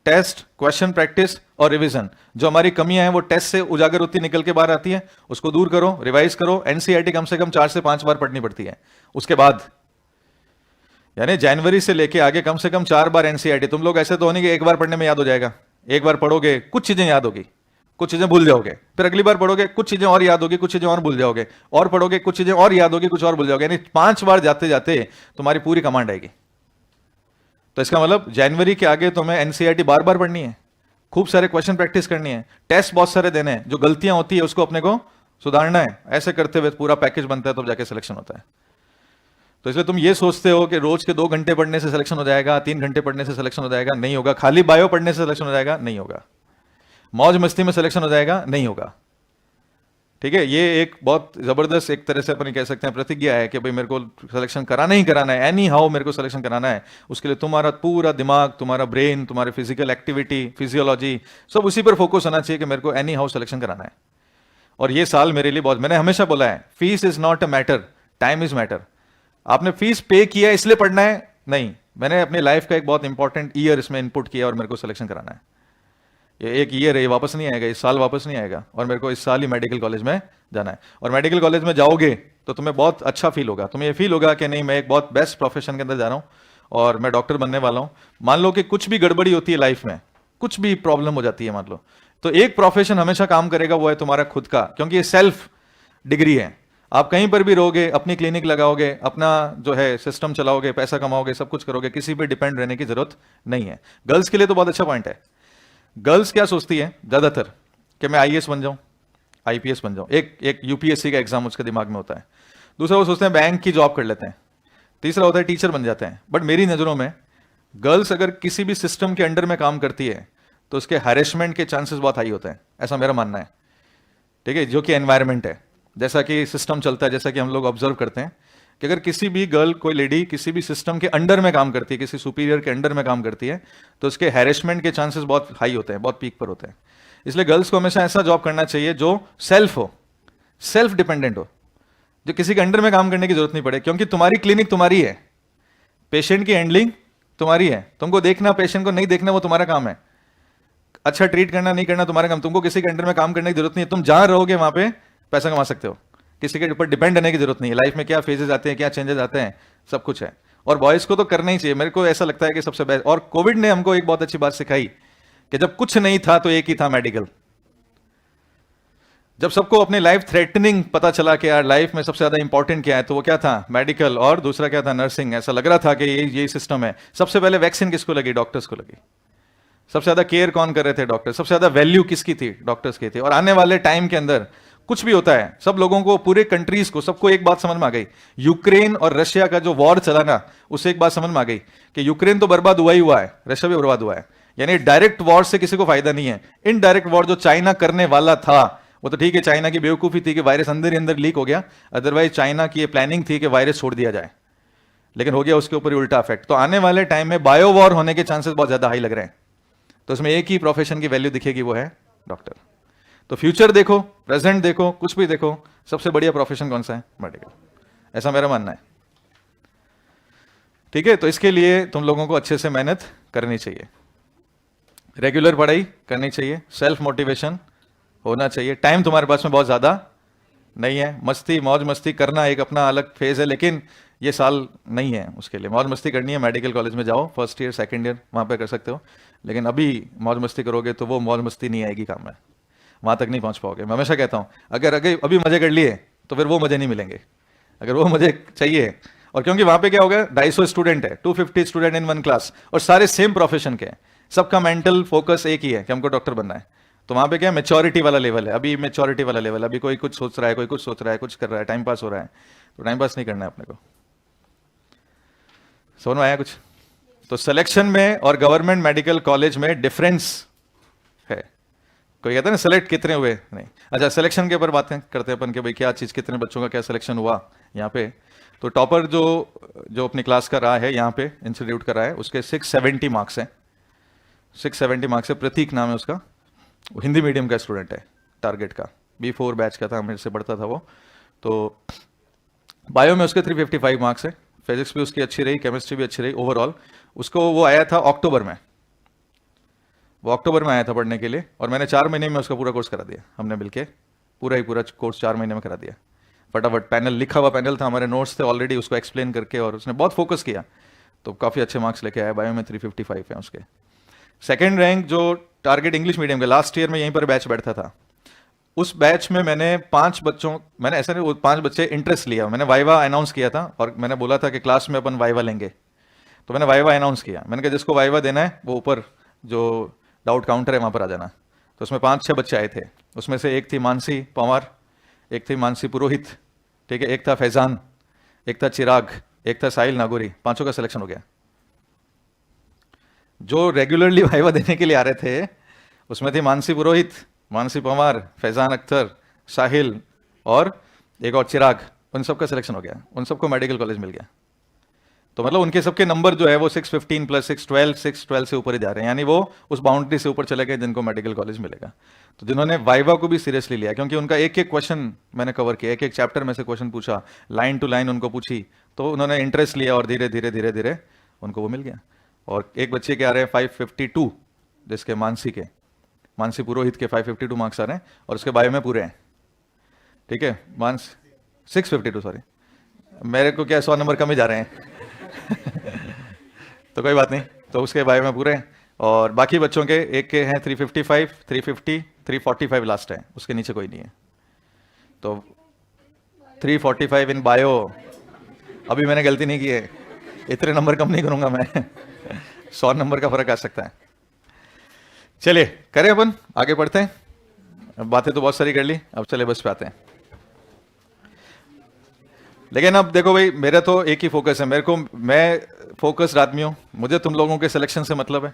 टेस्ट, क्वेश्चन प्रैक्टिस और रिवीजन। जो हमारी कमियां हैं वो टेस्ट से उजागर होती निकल के बाहर आती है, उसको दूर करो, रिवाइज करो। एनसीईआरटी कम से कम 4 से 5 बार पढ़नी पड़ती है। उसके बाद यानी जनवरी से लेके आगे कम से कम 4 बार एनसीईआरटी। तुम लोग ऐसे तो नहीं कि एक बार पढ़ने में याद हो जाएगा, एक बार पढ़ोगे कुछ चीजें याद होगी, कुछ चीजें भूल जाओगे, फिर अगली बार पढ़ोगे कुछ चीजें और याद होगी, कुछ चीजें और भूल जाओगे, और पढ़ोगे कुछ चीजें और याद होगी, कुछ और भूल जाओगे। यानी 5 बार जाते जाते तुम्हारी पूरी कमांड आएगी। तो इसका मतलब जनवरी के आगे तुम्हें एनसीईआरटी बार बार पढ़नी है, खूब सारे क्वेश्चन प्रैक्टिस करनी है, टेस्ट बहुत सारे देने हैं, जो गलतियां होती है उसको अपने को सुधारना है। ऐसे करते हुए पूरा पैकेज बनता है, तब जाके सिलेक्शन होता है। तो इसलिए तुम ये सोचते हो कि रोज के 2 घंटे पढ़ने से सिलेक्शन हो जाएगा, 3 घंटे पढ़ने से सिलेक्शन हो जाएगा, नहीं होगा। खाली बायो पढ़ने से सिलेक्शन हो जाएगा, नहीं होगा। मौज मस्ती में सिलेक्शन हो जाएगा, नहीं होगा। ठीक है, ये एक बहुत जबरदस्त एक तरह से अपन कह सकते हैं प्रतिज्ञा है कि भाई मेरे को सिलेक्शन कराना ही कराना है, एनी हाउ मेरे को सिलेक्शन कराना है। उसके लिए तुम्हारा पूरा दिमाग, तुम्हारा ब्रेन, तुम्हारे फिजिकल एक्टिविटी, फिजियोलॉजी सब उसी पर फोकस होना चाहिए कि मेरे को एनी हाउ सिलेक्शन कराना है। और ये साल मेरे लिए बहुत, मैंने हमेशा बोला है fees is not a matter, time is matter. आपने फीस पे किया इसलिए पढ़ना है, नहीं। मैंने अपनी लाइफ का एक बहुत इंपॉर्टेंट ईयर इसमें इनपुट किया और मेरे को सिलेक्शन कराना है। ये एक ईयर है, ये वापस नहीं आएगा, इस साल वापस नहीं आएगा, और मेरे को इस साल ही मेडिकल कॉलेज में जाना है। और मेडिकल कॉलेज में जाओगे तो तुम्हें बहुत अच्छा फील होगा, तुम्हें ये फील होगा कि नहीं मैं एक बहुत बेस्ट प्रोफेशन के अंदर जा रहा हूँ और मैं डॉक्टर बनने वाला हूँ। मान लो कि कुछ भी गड़बड़ी होती है लाइफ में, कुछ भी प्रॉब्लम हो जाती है मान लो, तो एक प्रोफेशन हमेशा काम करेगा, वो है तुम्हारा खुद का, क्योंकि ये सेल्फ डिग्री है। आप कहीं पर भी रहोगे, अपनी क्लिनिक लगाओगे, अपना जो है सिस्टम चलाओगे, पैसा कमाओगे, सब कुछ करोगे, किसी पे डिपेंड रहने की जरूरत नहीं है। गर्ल्स के लिए तो बहुत अच्छा पॉइंट है। गर्ल्स क्या सोचती है ज्यादातर कि मैं आईएएस बन जाऊं, आईपीएस बन जाऊं, एक यूपीएससी का एग्जाम उसके दिमाग में होता है। दूसरा वो सोचते हैं बैंक की जॉब कर लेते हैं। तीसरा होता है टीचर बन जाते हैं। बट मेरी नजरों में गर्ल्स अगर किसी भी सिस्टम के अंडर में काम करती है तो उसके हैरेसमेंट के चांसेस बहुत हाई होते हैं, ऐसा मेरा मानना है। ठीक है, जो कि एनवायरमेंट है, जैसा कि सिस्टम चलता है, जैसा कि हम लोग ऑब्जर्व करते हैं कि अगर किसी भी गर्ल, कोई लेडी किसी भी सिस्टम के अंडर में काम करती है, किसी सुपीरियर के अंडर में काम करती है, तो उसके हैरेसमेंट के चांसेस बहुत हाई होते हैं, बहुत पीक पर होते हैं। इसलिए गर्ल्स को हमेशा ऐसा जॉब करना चाहिए जो सेल्फ हो, सेल्फ डिपेंडेंट हो, जो किसी के अंडर में काम करने की जरूरत नहीं पड़े, क्योंकि तुम्हारी क्लिनिक तुम्हारी है, पेशेंट की हैंडलिंग तुम्हारी है, तुमको देखना पेशेंट को, नहीं देखना वो तुम्हारा काम है, अच्छा ट्रीट करना नहीं करना तुम्हारा काम। तुमको किसी के अंडर में काम करने की जरूरत नहीं है, तुम जहां रहोगे वहां पे पैसा कमा सकते हो, किसी के ऊपर डिपेंड रहने की जरूरत नहीं है। लाइफ में क्या फेजेस आते हैं, क्या चेंजेस आते हैं, सब कुछ है। और बॉयज को तो करना ही चाहिए, मेरे को ऐसा लगता है कि सबसे बेस्ट। और कोविड ने हमको एक बहुत अच्छी बात सिखाई कि जब कुछ नहीं था तो एक ही था, मेडिकल। जब सबको अपनी लाइफ थ्रेटनिंग पता चला कि यार लाइफ में सबसे ज्यादा इंपॉर्टेंट क्या है, तो वो क्या था, मेडिकल, और दूसरा क्या था, नर्सिंग। ऐसा लग रहा था कि ये सिस्टम है। सबसे पहले वैक्सीन किसको लगी, डॉक्टर्स को लगी। सबसे ज्यादा केयर कौन कर रहे थे, डॉक्टर। सबसे ज्यादा वैल्यू किसकी थी, डॉक्टर्स की थी। और आने वाले टाइम के अंदर कुछ भी होता है, सब लोगों को, पूरे कंट्रीज को, सबको एक बात समझ में आ गई, यूक्रेन और रशिया का जो वॉर चला ना, उससे एक बात समझ में आ गई कि यूक्रेन तो बर्बाद हुआ ही हुआ है, रशिया भी बर्बाद हुआ है। यानी डायरेक्ट वॉर से किसी को फायदा नहीं है। इनडायरेक्ट वॉर जो चाइना करने वाला था, वो तो ठीक है, चाइना की बेवकूफी थी कि वायरस अंदर ही अंदर लीक हो गया, अदरवाइज चाइना की ये प्लानिंग थी कि वायरस छोड़ दिया जाए, लेकिन हो गया उसके ऊपर ही उल्टा इफेक्ट। तो आने वाले टाइम में बायो वॉर होने के चांसेस बहुत ज्यादा हाई लग रहे हैं। तो उसमें एक ही प्रोफेशन की वैल्यू दिखेगी, वो है डॉक्टर। तो फ्यूचर देखो, प्रेजेंट देखो, कुछ भी देखो, सबसे बढ़िया प्रोफेशन कौन सा है, मेडिकल, ऐसा मेरा मानना है। ठीक है, तो इसके लिए तुम लोगों को अच्छे से मेहनत करनी चाहिए, रेगुलर पढ़ाई करनी चाहिए, सेल्फ मोटिवेशन, होना चाहिए। टाइम तुम्हारे पास में बहुत ज़्यादा नहीं है, मस्ती मौज मस्ती करना एक अपना अलग फेज़ है, लेकिन ये साल नहीं है उसके लिए। मौज मस्ती करनी है, मेडिकल कॉलेज में जाओ, फर्स्ट ईयर सेकंड ईयर वहाँ पे कर सकते हो, लेकिन अभी मौज मस्ती करोगे तो वो मौज मस्ती नहीं आएगी काम में, वहाँ तक नहीं पहुँच पाओगे। मैं हमेशा कहता हूँ अगर अभी मज़े कर लिए तो फिर वो मज़े नहीं मिलेंगे, अगर वो मज़े चाहिए। और क्योंकि वहाँ पे क्या होगा, 250 स्टूडेंट है, 250 स्टूडेंट इन वन क्लास, और सारे सेम प्रोफेशन के हैं, सबका मेंटल फोकस एक ही है कि हमको डॉक्टर बनना है। तो वहाँ पे क्या है, मेच्योरिटी वाला लेवल है, अभी मेच्योरिटी वाला लेवल है, अभी कोई कुछ सोच रहा है, कोई कुछ सोच रहा है, कुछ कर रहा है, टाइम पास हो रहा है, तो टाइम पास नहीं करना है अपने को। समझ में आया कुछ? तो सिलेक्शन में और गवर्नमेंट मेडिकल कॉलेज में डिफरेंस है। कोई कहता है ना सेलेक्ट कितने हुए, नहीं। अच्छा, सिलेक्शन के ऊपर बातें करते हैं अपन कि भाई क्या चीज़, कितने बच्चों का क्या सिलेक्शन हुआ यहाँ पे। तो टॉपर जो अपनी क्लास का रहा है यहाँ पे, इंस्टीट्यूट का रहा है, उसके 670 मार्क्स हैं, 670 मार्क्स है। प्रतीक नाम है उसका, वो हिंदी मीडियम का स्टूडेंट है, टारगेट का, B4 बैच का था, मेरे से पढ़ता था वो। तो बायो में उसके 355 मार्क्स है, फिजिक्स भी उसकी अच्छी रही, केमिस्ट्री भी अच्छी रही ओवरऑल। उसको वो आया था अक्टूबर में, वो अक्टूबर में आया था पढ़ने के लिए, और मैंने 4 महीने में उसका पूरा कोर्स करा दिया, हमने मिलके पूरा कोर्स 4 महीने में करा दिया फटाफट। पैनल लिखा हुआ पैनल था, हमारे नोट्स थे ऑलरेडी, उसको एक्सप्लेन करके, और उसने बहुत फोकस किया, तो काफ़ी अच्छे मार्क्स लेके आया। बायो में 355 है उसके। सेकेंड रैंक जो टारगेट इंग्लिश मीडियम के, लास्ट ईयर में यहीं पर बैच बैठता था, उस बैच में मैंने 5 बच्चों, मैंने ऐसा नहीं, वो 5 बच्चे इंटरेस्ट लिया, मैंने वाइवा अनाउंस किया था, और मैंने बोला था कि क्लास में अपन वाइवा लेंगे, तो मैंने वाइवा अनाउंस किया। मैंने कहा जिसको वाइवा देना है वो ऊपर जो डाउट काउंटर है वहाँ पर आ जाना। तो उसमें 5-6 बच्चे आए थे, उसमें से एक थी मानसी पंवार, एक थी मानसी पुरोहित, ठीक है, एक था फैजान, एक था चिराग, एक था साहिल नागौरी, 5 का सिलेक्शन हो गया। जो रेगुलरली वाइवा देने के लिए आ रहे थे उसमें थी मानसी पुरोहित, मानसी पंवार, फैजान अख्तर, साहिल और एक और चिराग, उन सबका सिलेक्शन हो गया, उन सबको मेडिकल कॉलेज मिल गया। तो मतलब उनके सबके नंबर जो है वो 615 प्लस 612 से ऊपर ही जा रहे हैं, यानी वो उस बाउंड्री से ऊपर चले गए जिनको मेडिकल कॉलेज मिलेगा। तो जिन्होंने वाइवा को भी सीरियसली लिया, क्योंकि उनका एक एक क्वेश्चन मैंने कवर किया, एक एक चैप्टर में से क्वेश्चन पूछा, लाइन टू लाइन उनको पूछी, तो उन्होंने इंटरेस्ट लिया और धीरे धीरे धीरे धीरे उनको वो मिल गया। और एक बच्चे के आ रहे हैं 552, जिसके मानसी पुरोहित के 552 मार्क्स आ रहे हैं, और उसके बायो में पूरे हैं, ठीक है, 652, सॉरी, मेरे को क्या 100 नंबर कम ही जा रहे हैं तो कोई बात नहीं, तो उसके बायो में पूरे हैं। और बाकी बच्चों के एक के हैं 355, 350, 345 लास्ट है, उसके नीचे कोई नहीं है। तो 345 इन बायो, अभी मैंने गलती नहीं की है, इतने नंबर कम नहीं करूंगा मैं 100 नंबर का फर्क आ सकता है। चलिए करें अपन, आगे बढ़ते हैं। बातें तो बहुत सारी कर ली, अब चले बस पे आते हैं। लेकिन अब देखो भाई, मेरा तो एक ही फोकस है, मैं फोकस्ड आदमी हूं, मुझे तुम लोगों के सिलेक्शन से मतलब है,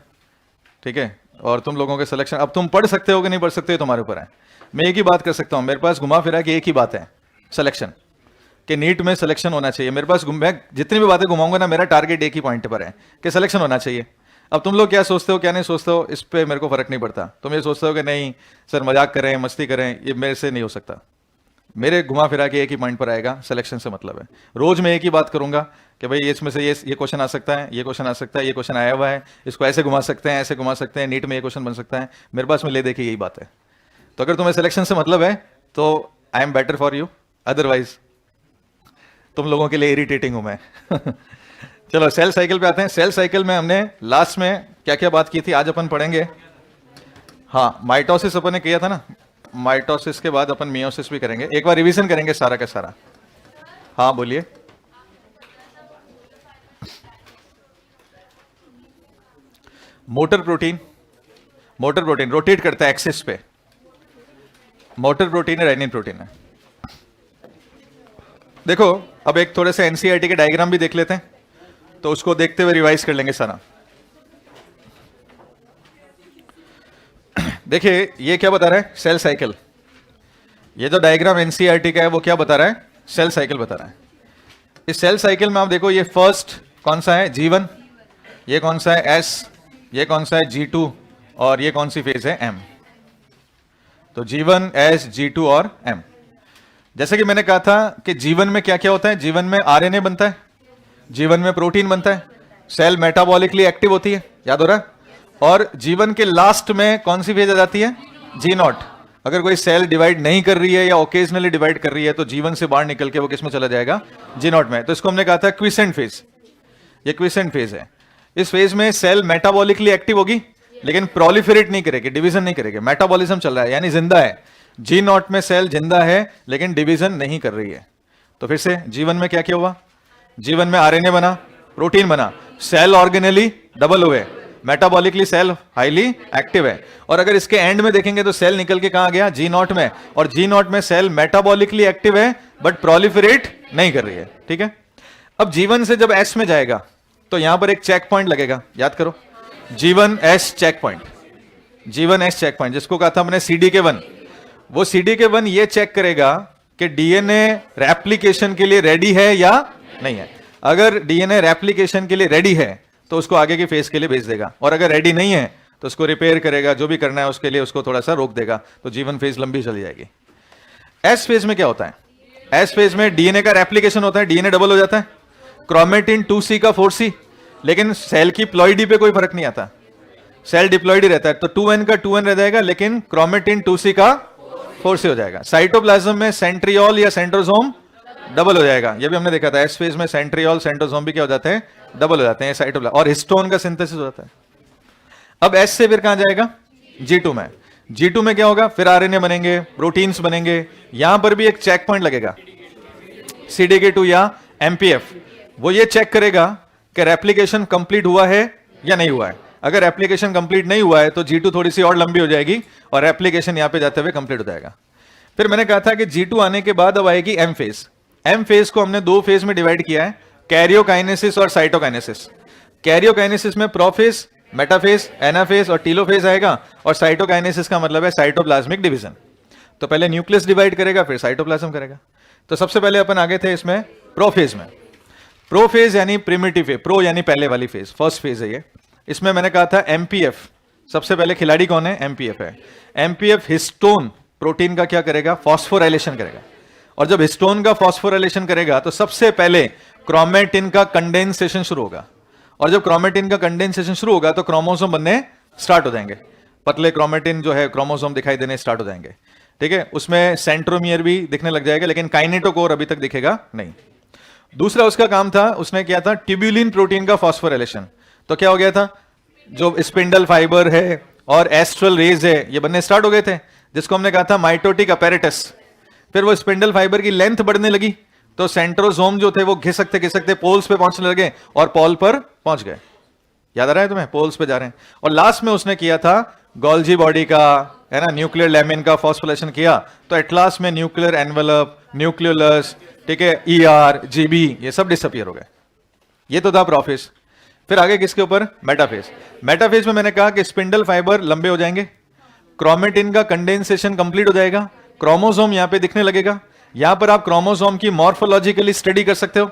ठीक है। और तुम लोगों के सिलेक्शन, अब तुम पढ़ सकते हो कि नहीं पढ़ सकते हो तुम्हारे ऊपर है। मैं एक ही बात कर सकता हूं, मेरे पास घुमा फिरा कि एक ही बात है, सिलेक्शन, कि नीट में सिलेक्शन होना चाहिए। मेरे पास मैं जितनी भी बातें घुमाऊंगा ना, मेरा टारगेट एक ही पॉइंट पर है कि सिलेक्शन होना चाहिए। अब तुम लोग क्या सोचते हो क्या नहीं सोचते हो, इस पर मेरे को फर्क नहीं पड़ता। तुम ये सोचते हो कि नहीं सर मजाक करें, मस्ती करें, ये मेरे से नहीं हो सकता। मेरे घुमा फिरा के एक ही पॉइंट पर आएगा, सिलेक्शन से मतलब है। रोज मैं एक ही बात करूंगा कि भाई इसमें से ये क्वेश्चन आ सकता है, ये क्वेश्चन आ सकता है, ये क्वेश्चन आया हुआ है, इसको ऐसे घुमा सकते हैं, ऐसे घुमा सकते हैं, नीट में ये क्वेश्चन बन सकता है। मेरे पास में ले देखिए यही बात है। तो अगर तुम्हें सिलेक्शन से मतलब है तो I am better for you, otherwise तुम लोगों के लिए इरिटेटिंग हूं मैं चलो सेल साइकिल पे आते हैं। सेल साइकिल में हमने लास्ट में क्या क्या बात की थी, आज अपन पढ़ेंगे। हाँ, माइटोसिस अपन ने किया था ना, माइटोसिस के बाद अपन मियोसिस भी करेंगे, एक बार रिवीजन करेंगे सारा का सारा। हाँ बोलिए। मोटर प्रोटीन रोटेट करता है एक्सिस पे, मोटर प्रोटीन है, रेनिन प्रोटीन है। देखो अब एक थोड़े से एनसीईआरटी के डायग्राम भी देख लेते हैं, तो उसको देखते हुए रिवाइज कर लेंगे सारा। देखिए ये क्या बता रहा है, सेल साइकिल। ये जो डायग्राम एनसीईआरटी का है वो क्या बता रहा है, सेल साइकिल बता रहा है। इस सेल साइकिल में आप देखो, ये फर्स्ट कौन सा है, G1, ये कौन सा है S, ये कौन सा है G2, और ये कौन सी फेज है, M। तो G1, S, G2 और M। जैसे कि मैंने कहा था कि जीवन में क्या क्या होता है, जीवन में आरएनए बनता है, जीवन में प्रोटीन बनता है, सेल मेटाबॉलिकली एक्टिव होती है, याद हो रहा है। और जीवन के लास्ट में कौन सी फेज आ जाती है, G0, अगर कोई सेल डिवाइड नहीं कर रही है या ओकेजनली डिवाइड कर रही है तो जीवन से बाहर निकल के वो किस में चला जाएगा, जी नॉट में। तो इसको हमने कहा था क्विसेंट फेज, ये क्विसेंट फेज है। इस फेज में सेल मेटाबॉलिकली एक्टिव होगी लेकिन प्रोलिफरेट नहीं करेगी, डिवीजन नहीं करेगी, मेटाबॉलिज्म चल रहा है यानी जिंदा है। जी नॉट में सेल जिंदा है लेकिन डिवीजन नहीं कर रही है। तो फिर से जीवन में क्या क्या हुआ, जीवन में आरएनए बना, प्रोटीन बना, सेल ऑर्गेनली डबल हुए, मेटाबॉलिकली सेल हाईली एक्टिव है। और अगर इसके एंड में देखेंगे तो सेल निकल के कहां गया, जी नॉट में, और जी नॉट में सेल मेटाबॉलिकली एक्टिव है बट प्रोलिफरेट नहीं कर रही है। ठीक है, अब जीवन से जब एस में जाएगा तो यहां पर एक चेक पॉइंट लगेगा, याद करो, जीवन एस चेक पॉइंट, जीवन एस चेक पॉइंट, जिसको कहा था हमने CDK1। वो CDK1 ये चेक करेगा कि डीएनए रेप्लिकेशन के लिए रेडी है या नहीं है। अगर डीएनए रेप्लिकेशन के लिए रेडी है तो उसको आगे के फेज के लिए भेज देगा, और अगर रेडी नहीं है तो उसको रिपेयर करेगा, जो भी करना है उसके लिए उसको थोड़ा सा रोक देगा, तो जीवन फेज लंबी चली जाएगी। एस फेज में क्या होता है, एस फेज में डीएनए का रेप्लिकेशन होता है, डीएनए डबल हो जाता है, क्रोमेटिन 2C का 4C, लेकिन सेल की प्लॉइडी पे कोई फर्क नहीं आता, सेल डिप्लॉइड ही रहता है। तो 2N का 2N रह जाएगा लेकिन क्रोमेटिन 2C का 4C हो जाएगा। साइटोप्लाज्म में सेंट्रियोल या सेंट्रोसोम डबल हो जाएगा, ये भी हमने देखा था। एस फेज में सेंट्रियोल सेंट्रोसोम भी क्या हो जाते हैं, डबल हो जाते हैं साइटोप्लाज्म, और हिस्टोन का सिंथेसिस हो जाता है। अब एस से फिर कहां जाएगा, G2 में। G2 में क्या होगा, फिर आरएनए बनेंगे, प्रोटीन्स बनेंगे, यहां पर भी एक चेक पॉइंट लगेगा, CDK2 या MPF। वो ये चेक करेगा कि रेप्लिकेशन कंप्लीट हुआ है या नहीं हुआ है। अगर रेप्लिकेशन कंप्लीट नहीं हुआ है तो G2 थोड़ी सी और लंबी हो जाएगी और रेप्लिकेशन यहां पे जाते हुए कंप्लीट हो जाएगा। फिर मैंने कहा था कि G2 आने के बाद अब आएगी M फेज। M फेज को हमने दो फेज में डिवाइड किया है, कैरियोकाइनेसिस और साइटोकाइनेसिस। कैरियोकाइनेसिस में प्रोफेज, मेटाफेज, एनाफेज और टीलोफेज आएगा, और साइटोकाइनेसिस का मतलब है साइटोप्लाज्मिक डिवीजन। तो पहले न्यूक्लियस डिवाइड करेगा फिर साइटोप्लाज्म करेगा। तो सबसे पहले अपन आगे थे इसमें प्रोफेज में। प्रोफेज यानी प्रिमिटिव फेज, प्रो यानी पहले वाली फेज, फर्स्ट फेज है ये। इसमें मैंने कहा था MPF, सबसे पहले खिलाड़ी कौन है, MPF है। MPF हिस्टोन प्रोटीन का क्या करेगा, फॉस्फोराइलेशन करेगा, और जब हिस्टोन का फॉस्फोराइलेशन करेगा तो सबसे पहले क्रोमेटिन का कंडेंसेशन शुरू होगा, और जब क्रोमेटिन का कंडेंसेशन शुरू होगा तो क्रोमोसोम बनने स्टार्ट हो जाएंगे, पतले क्रोमेटिन जो है क्रोमोसोम दिखाई देने स्टार्ट हो जाएंगे। ठीक है, उसमें सेंट्रोमियर भी दिखने लग जाएगा, लेकिन काइनेटोकोर अभी तक दिखेगा नहीं। दूसरा उसका काम था, उसने किया था ट्यूब्यूलिन प्रोटीन का फॉस्फोराइलेशन। तो क्या हो गया था, जो स्पिंडल फाइबर है और एस्ट्रल रेज है ये बनने स्टार्ट हो गए थे, जिसको हमने कहा था माइटोटिक अपैरेटस। फिर वो स्पिंडल फाइबर की लेंथ बढ़ने लगी तो सेंट्रोसोम जो थे वो घिसकते पोल्स पे पहुंचने लगे और पॉल पर पहुंच गए। याद आ रहा है तुम्हें, पोल्स पे जा रहे हैं। और लास्ट में उसने किया था गोल्जी बॉडी का, है ना, न्यूक्लियर लेमिन का फॉस्फोराइलेशन किया, तो एट लास्ट में न्यूक्लियर एनवेलप, न्यूक्लियोलस, ठीक है, ER, GB ये सब डिसअपियर हो गए। ये तो था प्रोफेज। फिर आगे किसके ऊपर, मेटाफेज। मेटाफेज में मैंने कहा कि स्पिंडल फाइबर लंबे हो जाएंगे, क्रोमेटिन का कंडेंसेशन कंप्लीट हो जाएगा, क्रोमोसोम यहां पे दिखने लगेगा। यहां पर आप क्रोमोसोम की मॉर्फोलॉजिकली स्टडी कर सकते हो,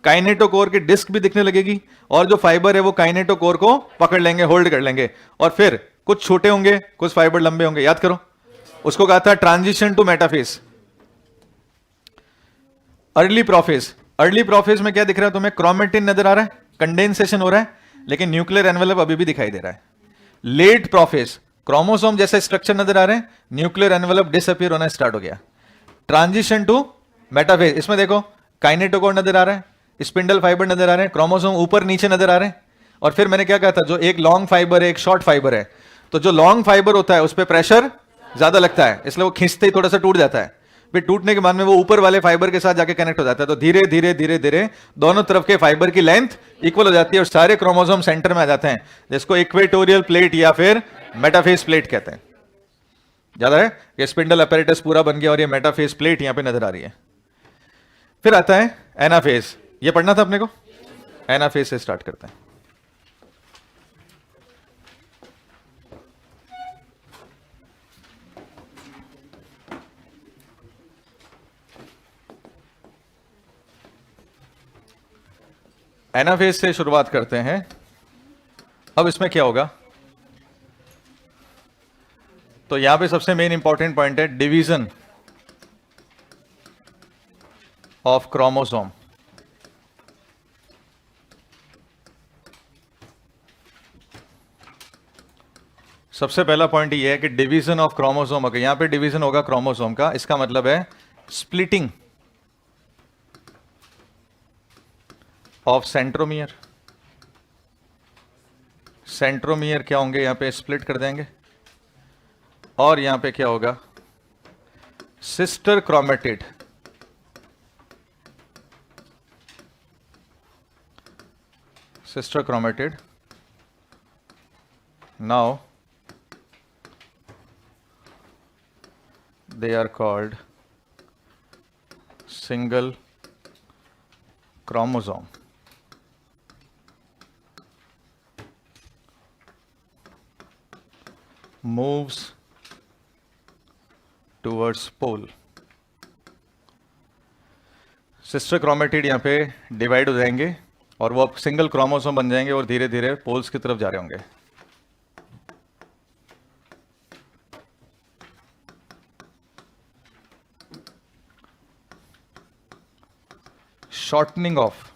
काइनेटोकोर की डिस्क भी दिखने लगेगी, और जो फाइबर है वो काइनेटोकोर को पकड़ लेंगे, होल्ड कर लेंगे, और फिर कुछ छोटे होंगे कुछ फाइबर लंबे होंगे। याद करो, उसको कहा था transition to metaphase. Early prophase, early prophase में क्या दिख रहा है तुम्हें, क्रोमेटिन नजर आ रहा है, कंडेंसेशन हो रहा है, लेकिन न्यूक्लियर एनवेलप अभी भी दिखाई दे रहा है। लेट प्रोफेज, क्रोमोसोम जैसे स्ट्रक्चर नजर आ रहे हैं, न्यूक्लियर एनवेलप डिसअपीयर होना स्टार्ट हो गया। ट्रांजिशन टू मेटाफेज, इसमें देखो काइनेटोकोर नजर आ रहा है, स्पिंडल फाइबर नजर आ रहे हैं, क्रोमोसोम ऊपर नीचे नजर आ रहे हैं। और फिर मैंने क्या कहा था, जो एक लॉन्ग फाइबर है एक शॉर्ट फाइबर है, तो जो लॉन्ग फाइबर होता है उस पर प्रेशर ज्यादा लगता है, इसलिए वो खींचते ही थोड़ा सा टूट जाता है। फिर टूटने के बाद में वो ऊपर वाले फाइबर के साथ जाके कनेक्ट हो जाता है, तो धीरे धीरे धीरे धीरे दोनों तरफ के फाइबर की लेंथ इक्वल हो जाती है और सारे क्रोमोसोम सेंटर में आ जाते हैं, जिसको इक्वेटोरियल प्लेट या फिर मेटाफेज प्लेट कहते हैं। ज्यादा है कि स्पिंडल अपैरेटस पूरा बन गया और ये मेटाफेज प्लेट यहां पे नजर आ रही है। फिर आता है एनाफेज, ये पढ़ना था अपने को, एनाफेज से स्टार्ट करते हैं। एनाफेज से शुरुआत करते हैं। अब इसमें क्या होगा, तो यहां पे सबसे मेन इंपॉर्टेंट पॉइंट है डिवीजन ऑफ क्रोमोसोम। सबसे पहला पॉइंट ये है कि डिवीजन ऑफ क्रोमोसोम, अगर यहां पे डिवीजन होगा क्रोमोसोम का, इसका मतलब है स्प्लिटिंग ऑफ सेंट्रोमियर। सेंट्रोमियर क्या होंगे, यहां पे स्प्लिट कर देंगे, और यहां पे क्या होगा, sister chromatid. Sister chromatid, now they are called single chromosome. Moves towards pole. Sister chromatid यहाँ पे डिवाइड हो जाएंगे और वो अब सिंगल क्रोमोसोम बन जाएंगे और धीरे धीरे पोल्स की तरफ जा रहे होंगे। Shortening of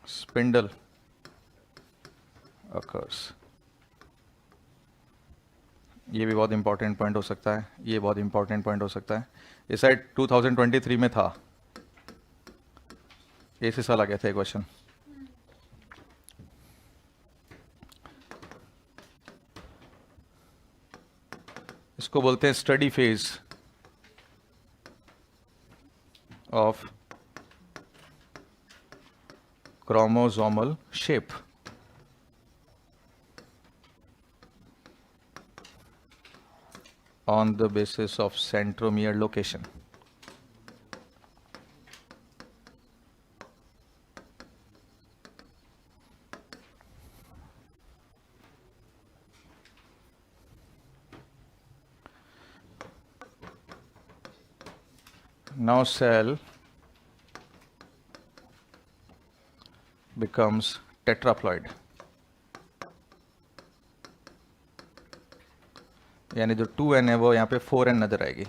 spindle occurs. ये भी बहुत इंपॉर्टेंट पॉइंट हो सकता है, ये बहुत इंपॉर्टेंट पॉइंट हो सकता है। ये शायद 2023 में था, इसी साल आ गया था ये क्वेश्चन। इसको बोलते हैं study phase of chromosomal shape. On the basis of centromere location. Now cell becomes tetraploid, यानी जो 2n है वो यहाँ पे 4n नजर आएगी।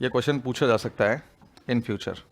ये क्वेश्चन पूछा जा सकता है इन फ्यूचर।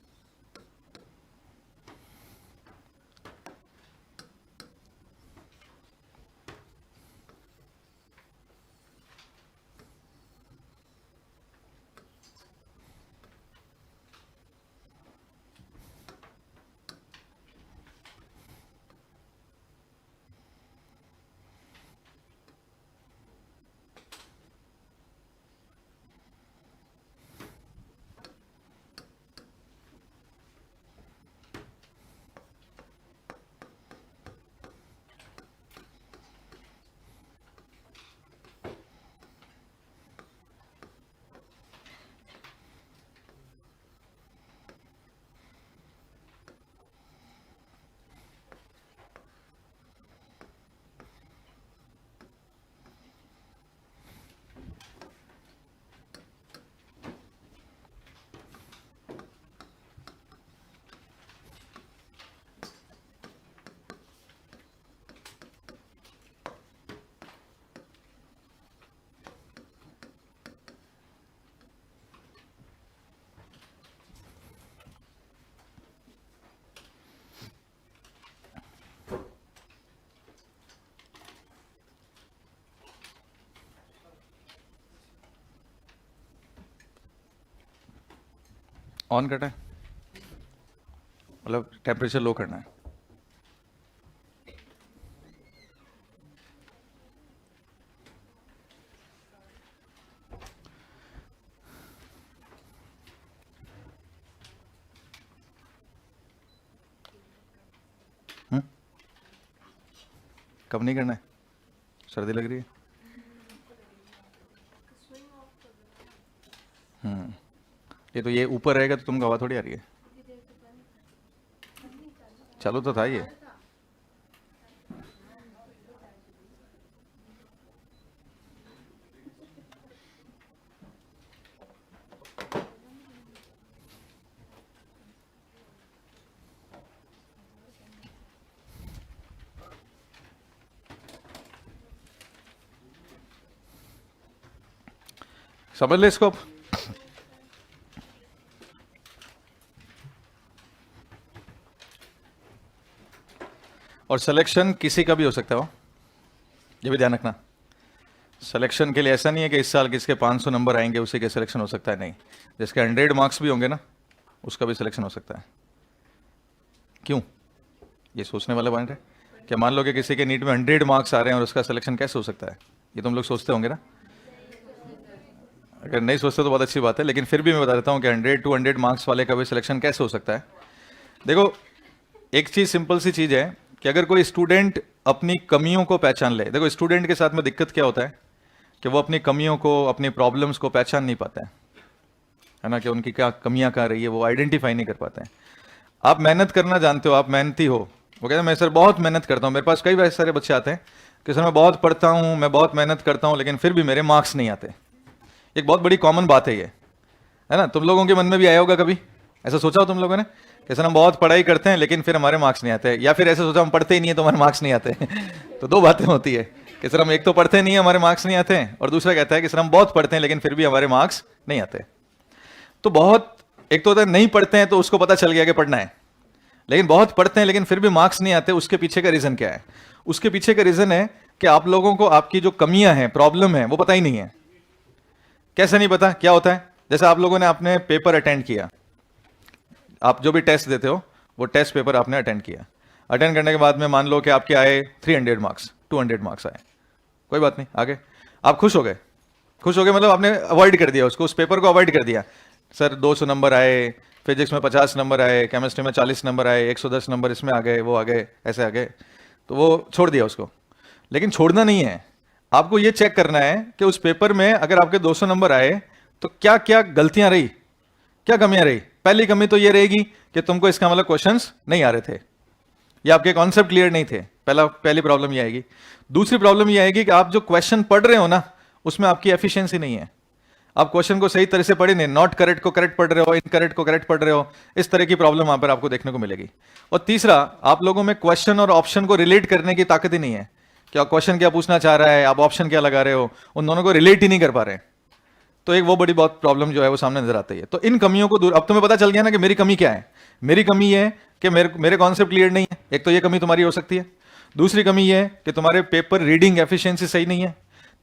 ऑन करना है, मतलब टेम्परेचर लो करना है। कब नहीं करना है, सर्दी लग रही है। ये तो ये ऊपर रहेगा तो तुमको हवा थोड़ी आ रही है। चालू तो था ये। समझ ले इसको। और सिलेक्शन किसी का भी हो सकता है, वो ये भी ध्यान रखना। सिलेक्शन के लिए ऐसा नहीं है कि इस साल किसके 500 नंबर आएंगे उसी के सिलेक्शन हो सकता है, नहीं। जिसके 100 मार्क्स भी होंगे ना, उसका भी सिलेक्शन हो सकता है। क्यों? ये सोचने वाला पॉइंट है। क्या मान लो कि किसी के नीट में 100 मार्क्स आ रहे हैं और उसका सिलेक्शन कैसे हो सकता है? ये तुम लोग सोचते होंगे ना। अगर नहीं सोचते तो बहुत अच्छी बात है, लेकिन फिर भी मैं बता देता हूँ कि 100 to 100 मार्क्स वाले का भी सिलेक्शन कैसे हो सकता है। देखो, एक चीज़, सिंपल सी चीज़ है कि अगर कोई स्टूडेंट अपनी कमियों को पहचान ले। देखो, स्टूडेंट के साथ में दिक्कत क्या होता है कि वो अपनी कमियों को, अपनी प्रॉब्लम्स को पहचान नहीं पाता है ना, कि उनकी क्या कमियां कहाँ रही है वो आइडेंटिफाई नहीं कर पाते हैं। आप मेहनत करना जानते हो, आप मेहनती हो, वो कहते हैं मैं सर बहुत मेहनत करता हूँ। मेरे पास कई सारे बच्चे आते हैं कि सर मैं बहुत पढ़ता हूँ, मैं बहुत मेहनत करता हूँ, लेकिन फिर भी मेरे मार्क्स नहीं आते। एक बहुत बड़ी कॉमन बात है ये, है ना। तुम लोगों के मन में भी आया होगा कभी, ऐसा सोचा हो तुम लोगों ने कि सर हम बहुत पढ़ाई करते हैं लेकिन फिर हमारे मार्क्स नहीं आते, या फिर ऐसा सोचा हम पढ़ते ही नहीं है तो हमारे मार्क्स नहीं आते। तो दो बातें होती है कि सर हम एक तो पढ़ते नहीं है, हमारे मार्क्स नहीं आते, और दूसरा कहता है कि सर हम बहुत पढ़ते हैं लेकिन फिर भी हमारे मार्क्स नहीं आते। तो बहुत, एक तो होता है नहीं पढ़ते हैं तो उसको पता चल गया कि पढ़ना है, लेकिन बहुत पढ़ते हैं लेकिन फिर भी मार्क्स नहीं आते, उसके पीछे का रीजन क्या है? उसके पीछे का रीजन है कि आप लोगों को आपकी जो कमियां हैं, प्रॉब्लम है, वो पता ही नहीं है। कैसे नहीं पता? क्या होता है, जैसे आप लोगों ने आपने पेपर अटेंड किया, आप जो भी टेस्ट देते हो वो टेस्ट पेपर आपने अटेंड किया। अटेंड करने के बाद में मान लो कि आपके आए 300 मार्क्स, 200 मार्क्स आए, कोई बात नहीं, आगे आप खुश हो गए। खुश हो गए मतलब आपने अवॉइड कर दिया उसको, उस पेपर को अवॉइड कर दिया। सर 200 नंबर आए, फिजिक्स में 50 नंबर आए, केमिस्ट्री में 40 नंबर आए, 110 नंबर इसमें आ गए, वो आ गए, ऐसे आ गए, तो वो छोड़ दिया उसको। लेकिन छोड़ना नहीं है, आपको ये चेक करना है कि उस पेपर में अगर आपके 200 नंबर आए तो क्या क्या गलतियां रही, क्या कमियां रही। पहली कमी तो ये रहेगी कि तुमको इसका मतलब क्वेश्चंस नहीं आ रहे थे, या आपके कॉन्सेप्ट क्लियर नहीं थे। पहली प्रॉब्लम ये आएगी। दूसरी प्रॉब्लम ये आएगी कि आप जो क्वेश्चन पढ़ रहे हो ना, उसमें आपकी एफिशिएंसी नहीं है। आप क्वेश्चन को सही तरह से पढ़े नहीं, नॉट करेक्ट को करेक्ट पढ़ रहे हो, इनकरेक्ट को करेक्ट पढ़ रहे हो, इस तरह की प्रॉब्लम वहां पर आपको देखने को मिलेगी। और तीसरा, आप लोगों में क्वेश्चन और ऑप्शन को रिलेट करने की ताकत ही नहीं है कि क्वेश्चन क्या पूछना चाह रहा है, आप ऑप्शन क्या लगा रहे हो, उन दोनों को रिलेट ही नहीं कर पा रहे। तो एक वो बड़ी बहुत प्रॉब्लम जो है वो सामने नजर आती है। तो इन कमियों को दूर, अब तुम्हें पता चल गया ना कि मेरी कमी क्या है। मेरी कमी ये है कि मेरे कॉन्सेप्ट क्लियर नहीं है, एक तो ये कमी तुम्हारी हो सकती है। दूसरी कमी ये है कि तुम्हारे पेपर रीडिंग एफिशिएंसी सही नहीं है।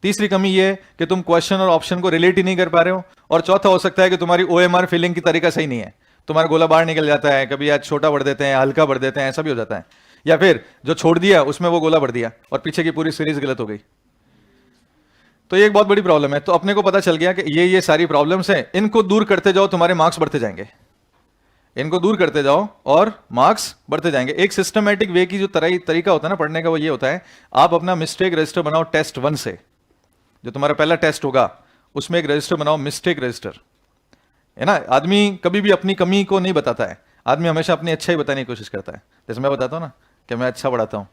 तीसरी कमी ये है कि तुम क्वेश्चन और ऑप्शन को रिलेट ही नहीं कर पा रहे हो। और चौथा हो सकता है कि तुम्हारी OMR फिलिंग की तरीका सही नहीं है, तुम्हारा गोला बाहर निकल जाता है, कभी आज छोटा भर देते हैं, हल्का भर देते हैं, ऐसा भी हो जाता है। या फिर जो छोड़ दिया उसमें वो गोला भर दिया और पीछे की पूरी सीरीज गलत हो गई। तो ये एक बहुत बड़ी प्रॉब्लम है। तो अपने को पता चल गया कि ये सारी प्रॉब्लम्स हैं, इनको दूर करते जाओ, तुम्हारे मार्क्स बढ़ते जाएंगे। इनको दूर करते जाओ और मार्क्स बढ़ते जाएंगे। एक सिस्टमैटिक वे की जो तरीका होता है ना पढ़ने का, वो ये होता है, आप अपना मिस्टेक रजिस्टर बनाओ टेस्ट 1 से। जो तुम्हारा पहला टेस्ट होगा उसमें एक रजिस्टर बनाओ, मिस्टेक रजिस्टर, है ना। आदमी कभी भी अपनी कमी को नहीं बताता है, आदमी हमेशा अपनी अच्छाई बताने की कोशिश करता है। जैसे मैं बताता हूँ ना कि मैं अच्छा पढ़ाता हूँ,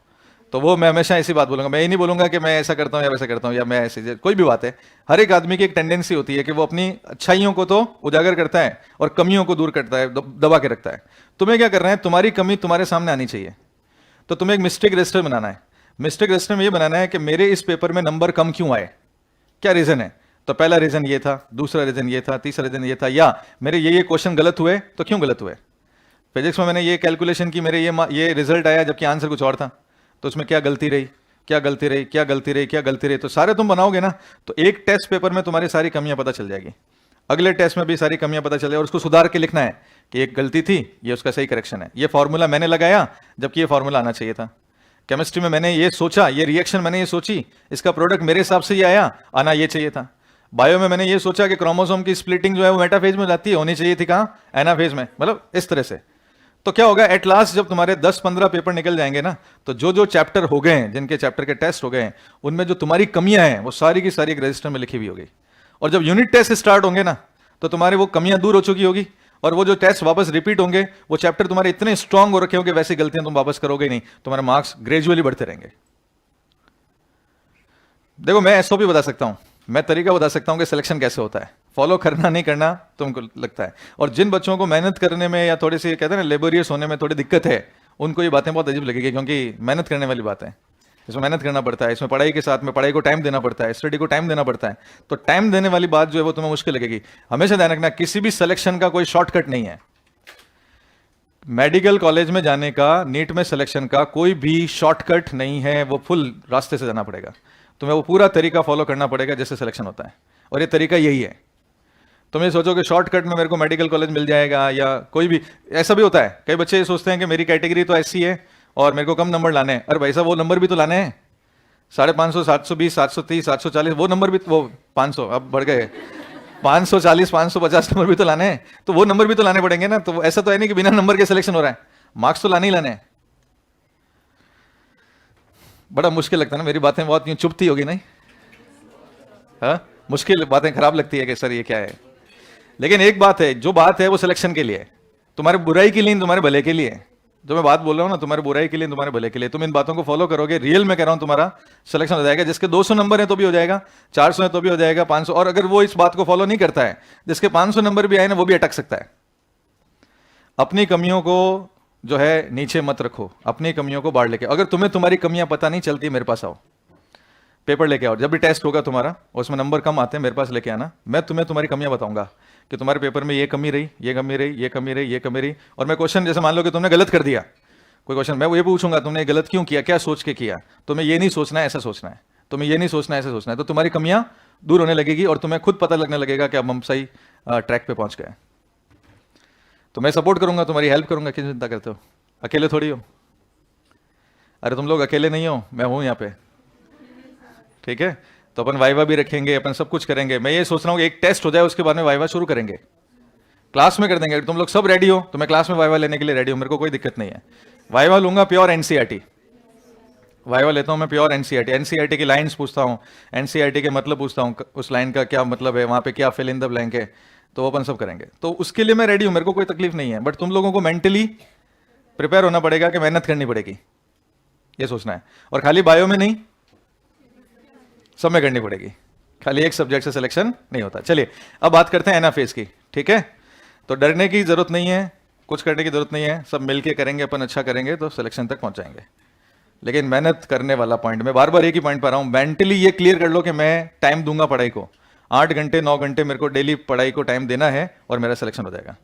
तो वो मैं हमेशा ऐसी बात बोलूंगा, मैं ये नहीं बोलूंगा कि मैं ऐसा करता हूँ या वैसा करता हूँ, या मैं ऐसे, कोई भी बात है। हर एक आदमी की एक टेंडेंसी होती है कि वो अपनी अच्छाइयों को तो उजागर करता है और कमियों को दूर करता है, दबा के रखता है। तुम्हें क्या करना है, तुम्हारी कमी तुम्हारे सामने आनी चाहिए। तो तुम्हें एक मिस्टेक रजिस्टर बनाना है। मिस्टेक रजिस्टर में ये बनाना है कि मेरे इस पेपर में नंबर कम क्यों आए, क्या रीजन है। तो पहला रीजन ये था, दूसरा रीजन ये था, तीसरा रीजन ये था, या मेरे ये क्वेश्चन गलत हुए तो क्यों गलत हुए। फिजिक्स में मैंने ये कैलकुलेशन की, मेरे ये रिजल्ट आया जबकि आंसर कुछ और था, तो उसमें क्या गलती रही, क्या गलती रही, क्या गलती रही, क्या गलती रही। तो सारे तुम बनाओगे ना, तो एक टेस्ट पेपर में तुम्हारी सारी कमियां पता चल जाएगी, अगले टेस्ट में भी सारी कमियां पता चल जाएगी, और उसको सुधार के लिखना है कि एक गलती थी, ये उसका सही करेक्शन है, ये फॉर्मूला मैंने लगाया जबकि ये फॉर्मूला आना चाहिए था। केमिस्ट्री में मैंने ये सोचा, ये रिएक्शन मैंने ये सोची, इसका प्रोडक्ट मेरे हिसाब से ये आया, आना ये चाहिए था। बायो में मैंने ये सोचा कि क्रोमोसोम की स्प्लिटिंग जो है वो मेटाफेज में जाती है, होनी चाहिए थी कहाँ, एनाफेज में। मतलब इस तरह से। तो क्या होगा, एट लास्ट जब तुम्हारे 10-15 पेपर निकल जाएंगे ना, तो जो चैप्टर हो गए हैं, जिनके चैप्टर के टेस्ट हो गए हैं, उनमें जो तुम्हारी कमियां हैं वो सारी की सारी एक रजिस्टर में लिखी हुई होगी। और जब यूनिट टेस्ट स्टार्ट होंगे ना, तो तुम्हारी वो कमियां दूर हो चुकी होगी, और वो जो टेस्ट वापस रिपीट होंगे, वो चैप्टर तुम्हारे इतने स्ट्रांग हो रखे होंगे, वैसी गलतियां तुम वापस करोगे नहीं, तुम्हारे मार्क्स ग्रेजुअली बढ़ते रहेंगे। देखो, मैं SOP बता सकता हूं, मैं तरीका बता सकता हूं कि सिलेक्शन कैसे होता है, फॉलो करना नहीं करना तुमको लगता है। और जिन बच्चों को मेहनत करने में या थोड़ी सी कहते हैं ना लेबोरियस होने में थोड़ी दिक्कत है, उनको ये बातें बहुत अजीब लगेगी, क्योंकि मेहनत करने वाली बात है, इसमें मेहनत करना पड़ता है, इसमें पढ़ाई के साथ में पढ़ाई को टाइम देना पड़ता है, स्टडी को टाइम देना पड़ता है। तो टाइम देने वाली बात जो है वो तुम्हें मुश्किल लगेगी। हमेशा ध्यान रखना, किसी भी सिलेक्शन का कोई शॉर्टकट नहीं है। मेडिकल कॉलेज में जाने का, नीट में सिलेक्शन का कोई भी शॉर्टकट नहीं है, वो फुल रास्ते से जाना पड़ेगा। तुम्हें वो पूरा तरीका फॉलो करना पड़ेगा जैसे सिलेक्शन होता है, और ये तरीका यही है। तुम ये सोचो कि शॉर्टकट में मेरे को मेडिकल कॉलेज मिल जाएगा, या कोई भी ऐसा भी होता है। कई बच्चे ये सोचते हैं कि मेरी कैटेगरी तो ऐसी है और मेरे को कम नंबर लाने हैं। अरे भाई साहब, वो नंबर भी तो लाने हैं, 550, 720, 730, 740, वो नंबर भी, वो 500 अब बढ़ गए, 540, 550 नंबर भी तो लाने हैं, तो वो नंबर भी तो लाने पड़ेंगे ना। तो ऐसा तो है नहीं कि बिना नंबर के सिलेक्शन हो रहा है, मार्क्स तो लाने ही लाने हैं। बड़ा मुश्किल लगता है ना, मेरी बातें बहुत यूं चुभती होगी नहीं? हाँ, मुश्किल बातें खराब लगती है कि सर ये क्या है। लेकिन एक बात है, जो बात है वो सिलेक्शन के लिए है, तुम्हारे बुराई के लिए, तुम्हारे भले के लिए। जो मैं बात बोल रहा हूं ना, तुम्हारे बुराई के लिए, तुम्हारे भले के लिए। तुम इन बातों को फॉलो करोगे, रियल में कह रहा हूं, तुम्हारा सिलेक्शन हो जाएगा। जिसके 200 नंबर है तो भी हो जाएगा, 400 है तो भी हो जाएगा, 500। और अगर वो इस बात को फॉलो नहीं करता है, जिसके 500 नंबर भी आए ना, वो भी अटक सकता है। अपनी कमियों को जो है नीचे मत रखो, अपनी कमियों को बाहर लेके। अगर तुम्हें तुम्हारी कमियां पता नहीं चलती, मेरे पास आओ, पेपर लेके आओ। जब भी टेस्ट होगा तुम्हारा, उसमें नंबर कम आते हैं, मेरे पास लेके आना। मैं तुम्हें तुम्हारी कमियां बताऊंगा कि तुम्हारे पेपर में ये कमी रही, ये कमी रही, ये कमी रही, ये कमी रही। और मैं क्वेश्चन, जैसे मान लो कि तुमने गलत कर दिया कोई क्वेश्चन, मैं वो ये पूछूंगा तुमने गलत क्यों किया, क्या सोच के किया। तुम्हें ये नहीं सोचना है, ऐसा सोचना है। तुम्हें ये नहीं सोचना है, ऐसा सोचना है। तो तुम्हारी कमियां दूर होने लगेगी और तुम्हें खुद पता लगने लगेगा कि अब हम सही ट्रैक पे पहुंच गए। तो मैं सपोर्ट करूंगा, तुम्हारी हेल्प करूंगा। क्यों चिंता करते हो? अकेले थोड़ी हो। अरे तुम लोग अकेले नहीं हो, मैं हूं यहाँ पे, ठीक है? तो अपन वाइवा भी रखेंगे, अपन सब कुछ करेंगे। मैं ये सोच रहा हूँ कि एक टेस्ट हो जाए, उसके बाद में वाइवा शुरू करेंगे, क्लास में कर देंगे। तुम लोग सब रेडी हो तो मैं क्लास में वाइवा लेने के लिए रेडी हूँ, मेरे को कोई दिक्कत नहीं है। वाइवा लूंगा प्योर एनसीईआरटी, वाइवा लेता हूँ मैं प्योर एनसीईआरटी। एनसीईआरटी की लाइंस पूछता हूँ, एनसीईआरटी के मतलब पूछता हूँ, उस लाइन का क्या मतलब है, वहाँ पे क्या फिल इन द ब्लैंक है, तो अपन सब करेंगे। तो उसके लिए मैं रेडी हूँ, मेरे को कोई तकलीफ नहीं है। बट तुम लोगों को मेंटली प्रिपेयर होना पड़ेगा कि मेहनत करनी पड़ेगी, ये सोचना है। और खाली बायो में नहीं, सब में करनी पड़ेगी, खाली एक सब्जेक्ट से सिलेक्शन नहीं होता। चलिए अब बात करते हैं एनाफेस की, ठीक है? तो डरने की जरूरत नहीं है, कुछ करने की जरूरत नहीं है, सब मिलके करेंगे अपन, अच्छा करेंगे तो सिलेक्शन तक पहुंचाएंगे। लेकिन मेहनत करने वाला पॉइंट, मैं बार बार एक ही पॉइंट पर रहा हूं, मेंटली ये क्लियर कर लो कि मैं टाइम दूंगा पढ़ाई को, 8 घंटे 9 घंटे मेरे को डेली पढ़ाई को टाइम देना है और मेरा सिलेक्शन हो जाएगा,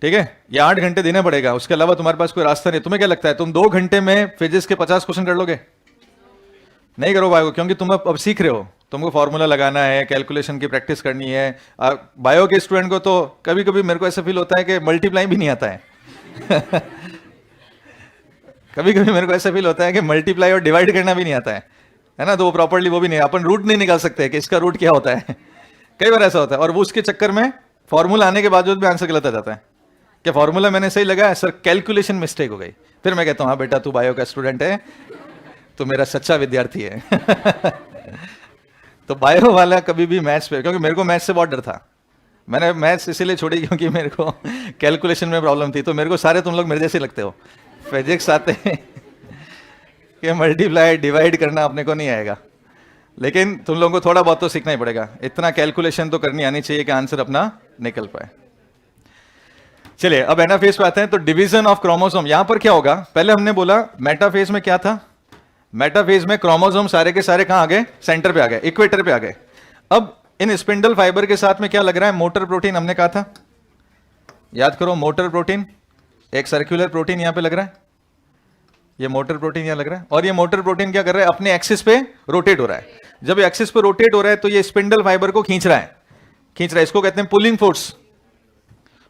ठीक है? ये 8 घंटे देना पड़ेगा, उसके अलावा तुम्हारे पास कोई रास्ता नहीं। तुम्हें क्या लगता है तुम 2 घंटे में फिजिक्स के 50 क्वेश्चन कर लोगे? नहीं करो पाओगे, क्योंकि तुम अब सीख रहे हो, तुमको फॉर्मूला लगाना है, कैलकुलेशन की प्रैक्टिस करनी है। बायो के स्टूडेंट को तो कभी कभी मेरे को ऐसा फील होता है कि मल्टीप्लाई भी नहीं आता है कभी कभी मेरे को ऐसा फील होता है कि मल्टीप्लाई और डिवाइड करना भी नहीं आता है ना? तो वो प्रॉपर्ली वो भी नहीं, अपन रूट नहीं निकाल सकते कि इसका रूट क्या होता है कई बार ऐसा होता है। और वो उसके चक्कर में फॉर्मूला आने के बावजूद भी आंसर गलत आ जाता है कि फॉर्मूला मैंने सही लगाया सर, कैलकुलेशन मिस्टेक हो गई। फिर मैं कहता हूँ हाँ बेटा, तू बायो का स्टूडेंट है, तो मेरा सच्चा विद्यार्थी है तो बायो वाला कभी भी मैथ्स पे, क्योंकि मेरे को मैथ्स से बहुत डर था, मैंने मैथ्स इसीलिए छोड़ी क्योंकि मेरे को कैलकुलेशन में प्रॉब्लम थी। तो मेरे को सारे तुम लोग मेरे जैसे लगते हो, फिजिक्स आते हैं कि मल्टीप्लाई डिवाइड करना अपने को नहीं आएगा, लेकिन तुम लोगों को थोड़ा बहुत तो सीखना ही पड़ेगा। इतना कैलकुलेशन तो करनी आनी चाहिए कि आंसर अपना निकल पाए। चलिए अब एनाफेज पे आते हैं। तो डिवीजन ऑफ क्रोमोसोम, यहां पर क्या होगा? पहले हमने बोला मेटाफेज में क्या था? मेटाफेज में क्रोमोसोम सारे के सारे कहां आ गए? सेंटर पे आ गए, इक्वेटर पे आ गए। अब इन स्पिंडल फाइबर के साथ में क्या लग रहा है? मोटर प्रोटीन हमने कहा था, याद करो, मोटर प्रोटीन, एक सर्कुलर प्रोटीन यहां पे लग रहा है, ये मोटर प्रोटीन यहां लग रहा है। और ये मोटर प्रोटीन क्या कर रहा है? अपने एक्सिस पे रोटेट हो रहा है। जब ये एक्सिस पे रोटेट हो रहा है तो ये स्पिंडल फाइबर को खींच रहा है, इसको कहते हैं पुलिंग फोर्स।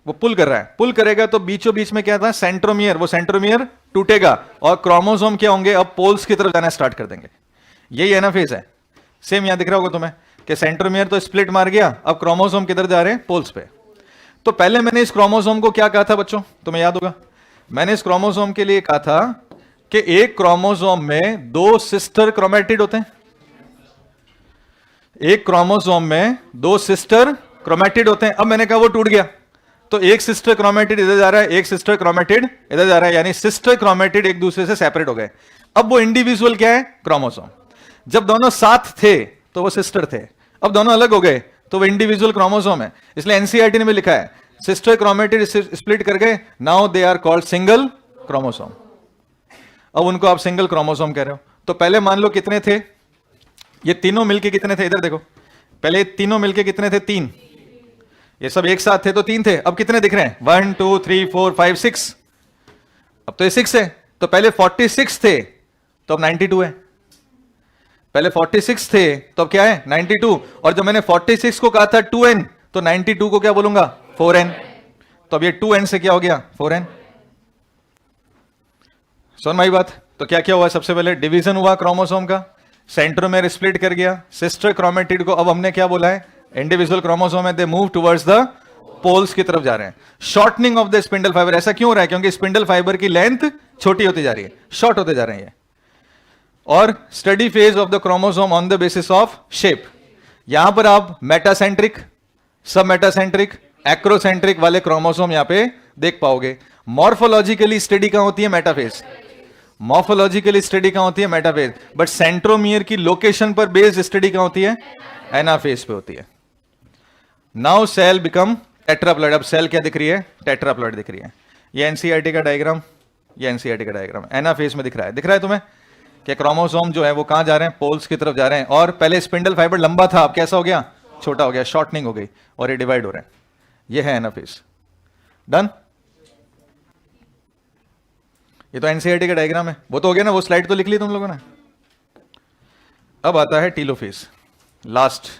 वो पुल कर रहा है, पुल करेगा तो बीचों बीच में क्या था? सेंट्रोमियर, वो सेंट्रोमियर टूटेगा और क्रोमोसोम क्या होंगे? अब पोल्स की तरफ जाना स्टार्ट कर देंगे। यही एनाफेज है। सेम यहां दिख रहा होगा तुम्हें कि सेंट्रोमियर तो स्प्लिट मार गया, अब क्रोमोसोम किधर जा रहे हैं? पोल्स पे। तो पहले मैंने इस क्रोमोसोम को क्या कहा था बच्चों? तुम्हें याद होगा, मैंने इस क्रोमोसोम के लिए कहा था कि एक क्रोमोसोम में 2 सिस्टर क्रोमैटिड होते हैं, एक क्रोमोसोम में 2 सिस्टर क्रोमैटिड होते हैं। अब मैंने कहा वो टूट गया, तो एक सिस्टर क्रोमैटिड इधर जा रहा है, एक सिस्टर क्रोमैटिड इधर जा रहा है, यानी सिस्टर क्रोमैटिड एक दूसरे से सेपरेट हो गए। अब वो इंडिविजुअल क्या है? क्रोमोसोम। जब दोनों साथ थे तो वो सिस्टर थे, अब दोनों अलग हो गए तो वो इंडिविजुअल क्रोमोसोम है। इसलिए एनसीईआरटी ने भी लिखा है सिस्टर क्रोमैटिड स्प्लिट कर गए, now they are called single chromosome. अब उनको आप सिंगल क्रोमोसोम कह रहे हो। तो पहले मान लो कितने थे? ये तीनों मिलके कितने थे? इधर देखो, पहले तीनों मिलके कितने थे? 3। ये सब एक साथ थे तो 3 थे, अब कितने दिख रहे हैं? 1 2 3 4 5 6। अब तो ये 6 है, तो पहले 46 थे तो अब 92 है। पहले 46 थे तो अब क्या है? 92। और जब मैंने 46 को कहा था 2n, तो 92 को क्या बोलूंगा? 4n। तो अब ये 2n से क्या हो गया? 4n। सुन भाई बात, तो क्या क्या हुआ? सबसे पहले डिवीजन हुआ क्रोमोसोम का, सेंट्रोमेर स्प्लिट कर गया, सिस्टर क्रोमेटिड को अब हमने क्या बोला है? इंडिविजुअल क्रोमोसोम है, they move towards the poles की तरफ जा रहे हैं। Shortening of the spindle fibre, ऐसा क्यों हो रहा है? क्योंकि स्पिंडल फाइबर की लेंथ छोटी होती जा रही है, शॉर्ट होते जा रहे हैं। और study phase of the chromosome on the basis of shape, यहां पर आप मेटासेंट्रिक, सब मेटासेंट्रिक, एक्रोसेंट्रिक वाले क्रोमोसोम यहां पे देख पाओगे। मॉर्फोलॉजिकली स्टडी कहां होती है? मेटाफेज। मॉर्फोलॉजिकली स्टडी कहां होती है? मेटाफेज। बट सेंट्रोमियर की लोकेशन पर बेस्ड स्टडी कहां होती है? एनाफेज पे होती है। Now cell become tetraploid. अब सेल क्या दिख रही है? टेट्राप्लॉइड दिख रही है। ये एनसीईआरटी का डायग्राम, ये एनसीईआरटी का डायग्राम एनाफेज में दिख रहा है। दिख रहा है तुम्हें कि क्रोमोसोम जो है वो कहां जा रहे हैं? पोल्स की तरफ जा रहे हैं। और पहले स्पिंडल फाइबर लंबा था, अब कैसा हो गया? छोटा हो गया, शॉर्टनिंग हो गई और ये डिवाइड हो रहे हैं। ये है एनाफेज। डन। ये तो एनसीईआरटी का डायग्राम है, वो तो हो गया ना, वो स्लाइड तो लिख ली तुम लोगों ने। अब आता है टीलोफेज, लास्ट।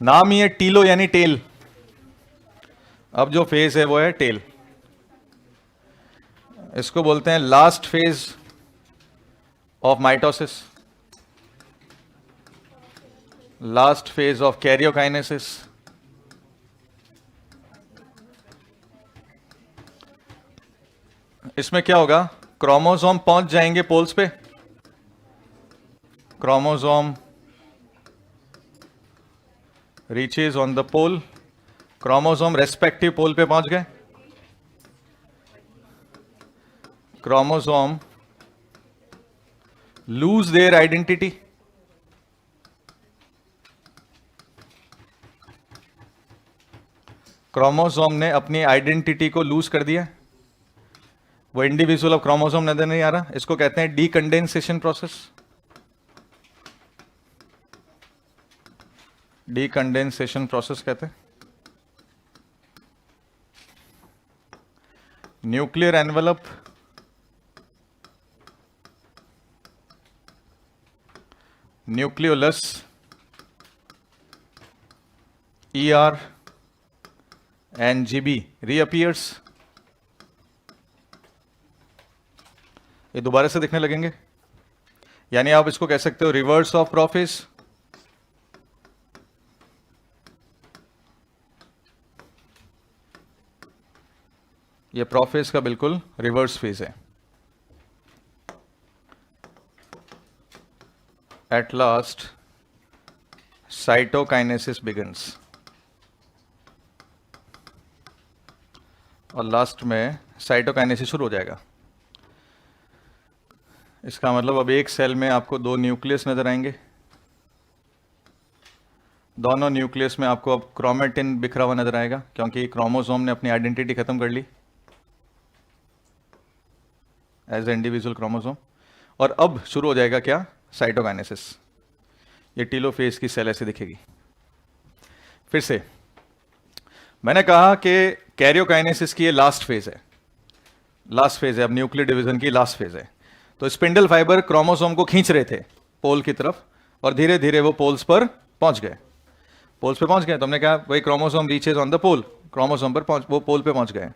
नाम ही है टीलो यानी टेल। अब जो फेज है वो है टेल। इसको बोलते हैं last phase of mitosis, last phase of karyokinesis. इसमें क्या होगा? क्रोमोसोम पहुंच जाएंगे पोल्स पे, chromosome reaches on the pole, chromosome respective pole पे पहुंच गए, chromosome lose their identity, chromosome ने अपनी आइडेंटिटी को लूज कर दिया, वो इंडिविजुअल अब क्रोमोसोम नजर नहीं आ रहा। इसको कहते हैं डीकंडेंसेशन प्रोसेस। डीकंडेंसेशन प्रोसेस कहते हैं। Nuclear envelope, nucleolus, ER and GB reappears। ये दोबारा से दिखने लगेंगे, यानी आप इसको कह सकते हो रिवर्स ऑफ प्रोफेज। ये प्रोफेज का बिल्कुल रिवर्स फेज है। एट लास्ट साइटोकाइनेसिस बिगिंस, और लास्ट में साइटोकाइनेसिस शुरू हो जाएगा। इसका मतलब अब एक सेल में आपको 2 न्यूक्लियस नजर आएंगे, दोनों न्यूक्लियस में आपको अब क्रोमेटिन बिखरा हुआ नजर आएगा, क्योंकि क्रोमोसोम ने अपनी आइडेंटिटी खत्म कर ली एज ए इंडिविजुअल क्रोमोसोम। और अब शुरू हो जाएगा क्या? साइटोकाइनेसिस। ये टीलोफेज की सेल ऐसे दिखेगी। फिर से मैंने कहा कि कैरियोकाइनेसिस की ये लास्ट फेज है, लास्ट फेज है, अब न्यूक्लियर डिवीजन की लास्ट फेज है। तो स्पिंडल फाइबर क्रोमोसोम को खींच रहे थे पोल की तरफ, और धीरे धीरे वो पोल्स पर पहुंच गए। पोल्स पे पहुंच गए तो हमने कहा वही chromosome reaches on the pole, chromosome पर वो पोल पे पहुंच गए।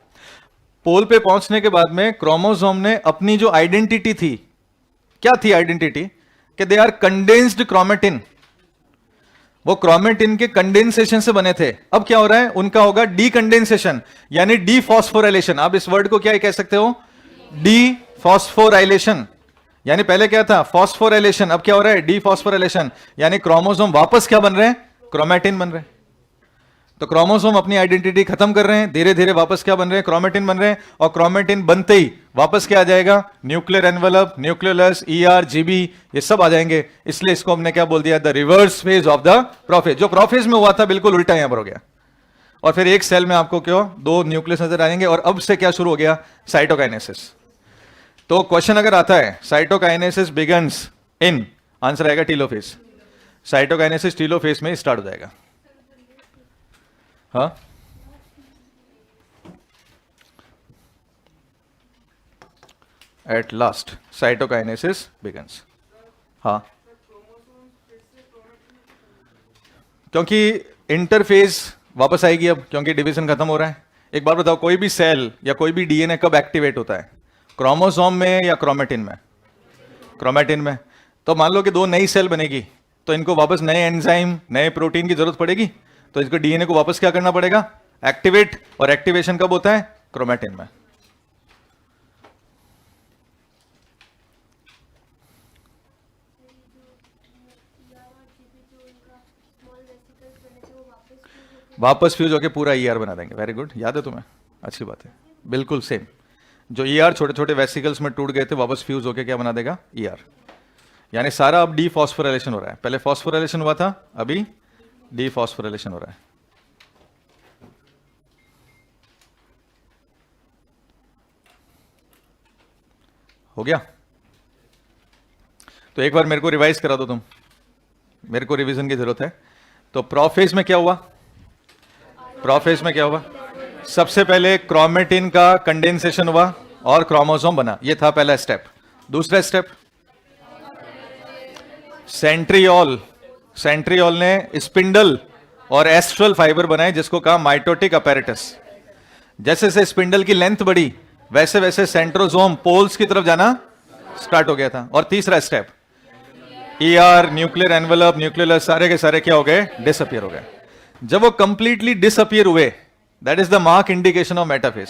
पोल पे पहुंचने के बाद में क्रोमोसोम ने अपनी जो आइडेंटिटी थी, क्या थी आइडेंटिटी? कि दे आर कंडेंस्ड क्रोमेटिन, वो क्रोमेटिन के कंडेंसेशन से बने थे। अब क्या हो रहा है? उनका होगा डीकंडेंसेशन, यानी डीफॉस्फोराइलेशन। आप इस वर्ड को क्या कह सकते हो? डीफॉस्फोराइलेशन। यानी पहले क्या था? फॉस्फोराइलेशन। अब क्या हो रहा है? डीफॉस्फोराइलेशन, यानी क्रोमोसोम वापस क्या बन रहे हैं? क्रोमेटिन बन रहे हैं। तो क्रोमोसोम अपनी आइडेंटिटी खत्म कर रहे हैं, धीरे धीरे वापस क्या बन रहे हैं? क्रोमेटिन बन रहे हैं। और क्रोमेटिन बनते ही वापस क्या आ जाएगा? Nuclear envelope, nucleolus, ER, GB, ये सब आ जाएंगे। इसलिए इसको हमने क्या बोल दिया? The reverse phase of the prophase. जो प्रोफेज में हुआ था बिल्कुल उल्टा यहां पर हो गया। और फिर एक सेल में आपको क्यों 2 न्यूक्लियस नजर आएंगे, और अब से क्या शुरू हो गया? साइटोकाइनेसिस। तो क्वेश्चन अगर आता है साइटोकाइनेसिस बिगन्स इन, आंसर आएगा टीलोफेज। साइटोकाइनेसिस टीलोफेज में स्टार्ट हो जाएगा। हाँ, एट लास्ट साइटोकाइनेसिस बिगन्स। हाँ, क्योंकि इंटरफेज वापस आएगी अब, क्योंकि डिवीजन खत्म हो रहा है। एक बार बताओ, कोई भी सेल या कोई भी डीएनए कब एक्टिवेट होता है? क्रोमोसोम में या क्रोमेटिन में? क्रोमेटिन में। तो मान लो कि दो नई सेल बनेगी, तो इनको वापस नए एंजाइम, नए प्रोटीन की जरूरत पड़ेगी, तो इसको डीएनए को वापस क्या करना पड़ेगा? एक्टिवेट। और एक्टिवेशन कब होता है? क्रोमेटिन में। वापस फ्यूज होके पूरा ईआर बना देंगे। वेरी गुड, याद है तुम्हें, अच्छी बात है। बिल्कुल सेम, जो ईआर छोटे छोटे वेसिकल्स में टूट गए थे, वापस फ्यूज होके क्या बना देगा? ईआर। यानी सारा अब डीफॉस्फोराइलेशन हो रहा है। पहले फॉस्फोराइलेशन हुआ था, अभी डीफॉस्फोराइलेशन हो रहा है। हो गया? तो एक बार मेरे को रिवाइज करा दो तुम, मेरे को रिवीजन की जरूरत है। तो प्रोफेज में क्या हुआ? प्रोफेज में क्या हुआ? सबसे पहले क्रोमेटिन का कंडेंसेशन हुआ और क्रोमोसोम बना, ये था पहला स्टेप। दूसरा स्टेप, सेंट्रियोल। सेंट्रियोल ने स्पिंडल और एस्ट्रल फाइबर बनाए, जिसको कहा माइटोटिक अपैरेटस। जैसे जैसे स्पिंडल की लेंथ बढ़ी, वैसे वैसे सेंट्रोसोम पोल्स की तरफ जाना स्टार्ट हो गया था। और तीसरा step, ER, nuclear envelope, nuclear, सारे के सारे क्या हो गए? डिसअपियर हो गए। जब वो कंप्लीटली डिसअपियर हुए, that is the mark indication of metaphase.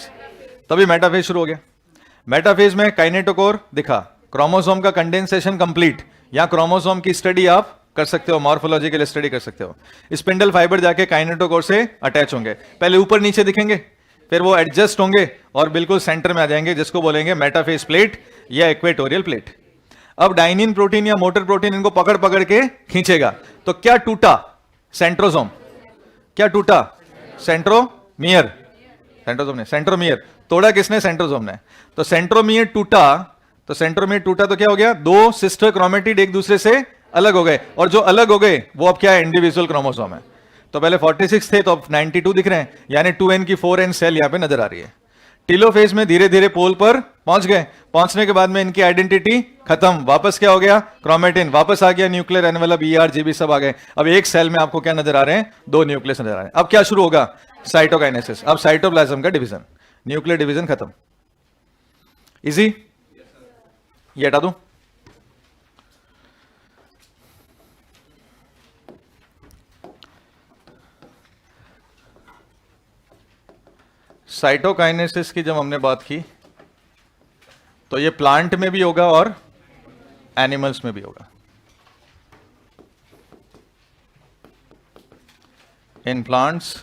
तभी मेटाफेज शुरू हो गया। मेटाफेज में काइनेटोकोर दिखा, क्रोमोसोम का कंडेंसेशन कंप्लीट। या क्रोमोसोम की स्टडी आप कर सकते हो, मॉर्फोलॉजिकल स्टडी कर सकते हो। स्पिंडल फाइबर जाके काइनेटोकोर से अटैच होंगे, पहले ऊपर नीचे दिखेंगे, फिर वो एडजस्ट होंगे और बिल्कुल सेंटर में आ जाएंगे, जिसको बोलेंगे मेटाफेज प्लेट या इक्वेटोरियल प्लेट। अब डाइनिन प्रोटीन या मोटर प्रोटीन इनको पकड़ पकड़ के खींचेगा, तो क्या टूटा? सेंट्रोसोम। क्या टूटा? सेंट्रोमियर। सेंट्रोसोम ने, सेंट्रोमियर तोड़ा किसने? सेंट्रोसोम ने। तो सेंट्रोमियर टूटा, तो सेंट्रोमियर टूटा तो क्या हो गया? दो सिस्टर क्रोमेटिड एक दूसरे से अलग हो गए, और जो अलग हो गए वो अब क्या है? इंडिविजुअल क्रोमोसोम है। तो पहले 46 थे, तो अब 92 दिख रहे हैं, यानी 2n की 4n सेल यहां पे नजर आ रही है। टीलोफेज में धीरे धीरे पोल पर पहुंच गए। पहुंचने के बाद में इनकी आइडेंटिटी खत्म, वापस क्या हो गया? क्रोमेटिन। वापस आ गया न्यूक्लियर एनवेलप, ईआर, जीबी सब आ गए। अब एक सेल में आपको क्या नजर आ रहे हैं? दो न्यूक्लियस नजर आ रहे हैं। अब क्या शुरू होगा? साइटोकाइनेसिस। अब साइटोप्लाज्म का डिवीजन, न्यूक्लियर डिवीजन खत्म। इजी? ये हटा दूं? साइटोकाइनेसिस की जब हमने बात की, तो ये प्लांट में भी होगा और एनिमल्स में भी होगा। इन प्लांट्स,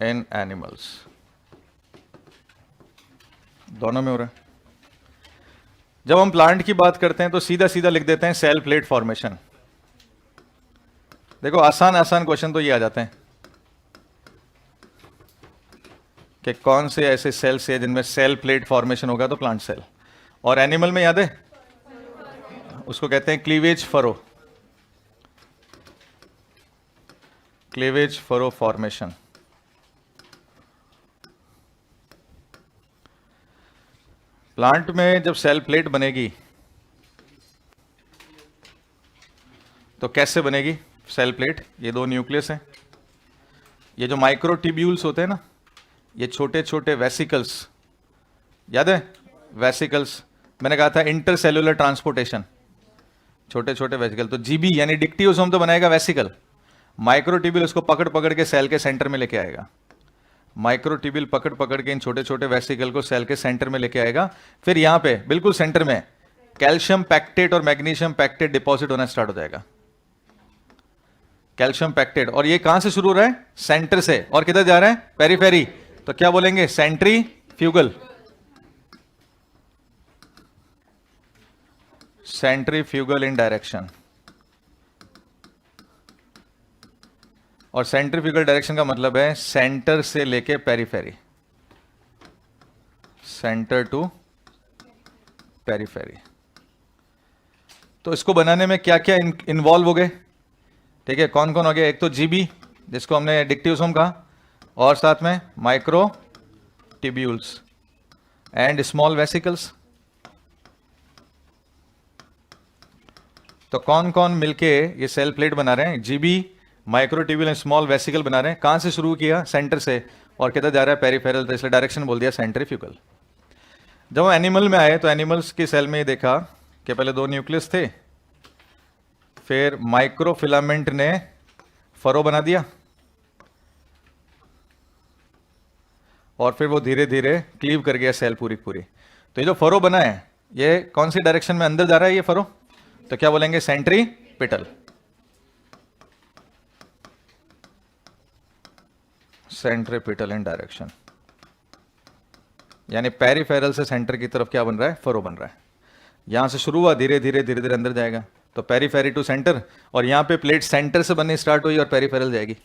इन एनिमल्स, दोनों में हो रहा है। जब हम प्लांट की बात करते हैं तो सीधा सीधा लिख देते हैं सेल प्लेट फॉर्मेशन। देखो, आसान आसान क्वेश्चन तो ये आ जाते हैं कि कौन से ऐसे सेल्स है जिनमें सेल प्लेट फॉर्मेशन होगा, तो प्लांट सेल। और एनिमल में याद है, उसको कहते हैं cleavage furrow. Cleavage furrow formation. Plant में जब सेल प्लेट बनेगी तो कैसे बनेगी सेल प्लेट? ये दो न्यूक्लियस हैं, ये जो माइक्रोट्यूब्यूल्स होते हैं ना, ये छोटे छोटे वेसिकल्स, याद है? वेसिकल्स, मैंने कहा था इंटरसेल्युलर ट्रांसपोर्टेशन, छोटे छोटे वेसिकल। तो जीबी यानी डिक्टियोसोम तो बनाएगा वेसिकल, माइक्रोट्यूब्यूल उसको पकड़ पकड़ के सेल के सेंटर में लेके आएगा। माइक्रोट्यूब्यूल पकड़ पकड़ के इन छोटे छोटे वेसिकल को सेल के सेंटर में लेके आएगा। फिर यहां पे बिल्कुल सेंटर में कैल्शियम पैक्टेट और मैग्नीशियम पैक्टेट डिपॉजिट होना स्टार्ट हो जाएगा। कैल्शियम पैक्टेट, और ये कहां से शुरू हो रहा है? सेंटर से। और किधर जा रहा है? पेरीफेरी। तो क्या बोलेंगे? सेंट्रीफ्यूगल। सेंट्रीफ्यूगल इन डायरेक्शन। और सेंट्रीफ्यूगल डायरेक्शन का मतलब है सेंटर से लेके पेरीफेरी, सेंटर टू पेरीफेरी। तो इसको बनाने में क्या क्या इन्वॉल्व हो गए, ठीक है, कौन कौन हो गया? एक तो जीबी जिसको हमने डिक्टियोसोम कहा, और साथ में micro tubules and small vesicles. तो कौन कौन मिलके ये सेल प्लेट बना रहे हैं? GB, microtubule and small vesicle बना रहे हैं। कहां से शुरू किया? सेंटर से, और किधर जा रहा है? पेरिफेरल। तो इसलिए डायरेक्शन बोल दिया सेंट्रीफ्यूगल। जब हम एनिमल में आए तो एनिमल्स की सेल में देखा कि पहले 2 न्यूक्लियस थे, फिर माइक्रोफिलामेंट ने फरो बना दिया, और फिर वो धीरे धीरे क्लीव कर गया सेल पूरी पूरी। तो ये जो फरो बना है ये कौन सी डायरेक्शन में अंदर जा रहा है ये फरो? तो क्या बोलेंगे? सेंट्रीपिटल। सेंट्रीपिटल इन डायरेक्शन, यानी पेरिफेरल से सेंटर की तरफ क्या बन रहा है? फरो बन रहा है। यहां से शुरू हुआ, धीरे धीरे धीरे धीरे अंदर जाएगा। तो पेरीफेरी टू सेंटर, और यहां पे प्लेट सेंटर से बननी स्टार्ट हुई और पेरिफेरल जाएगी।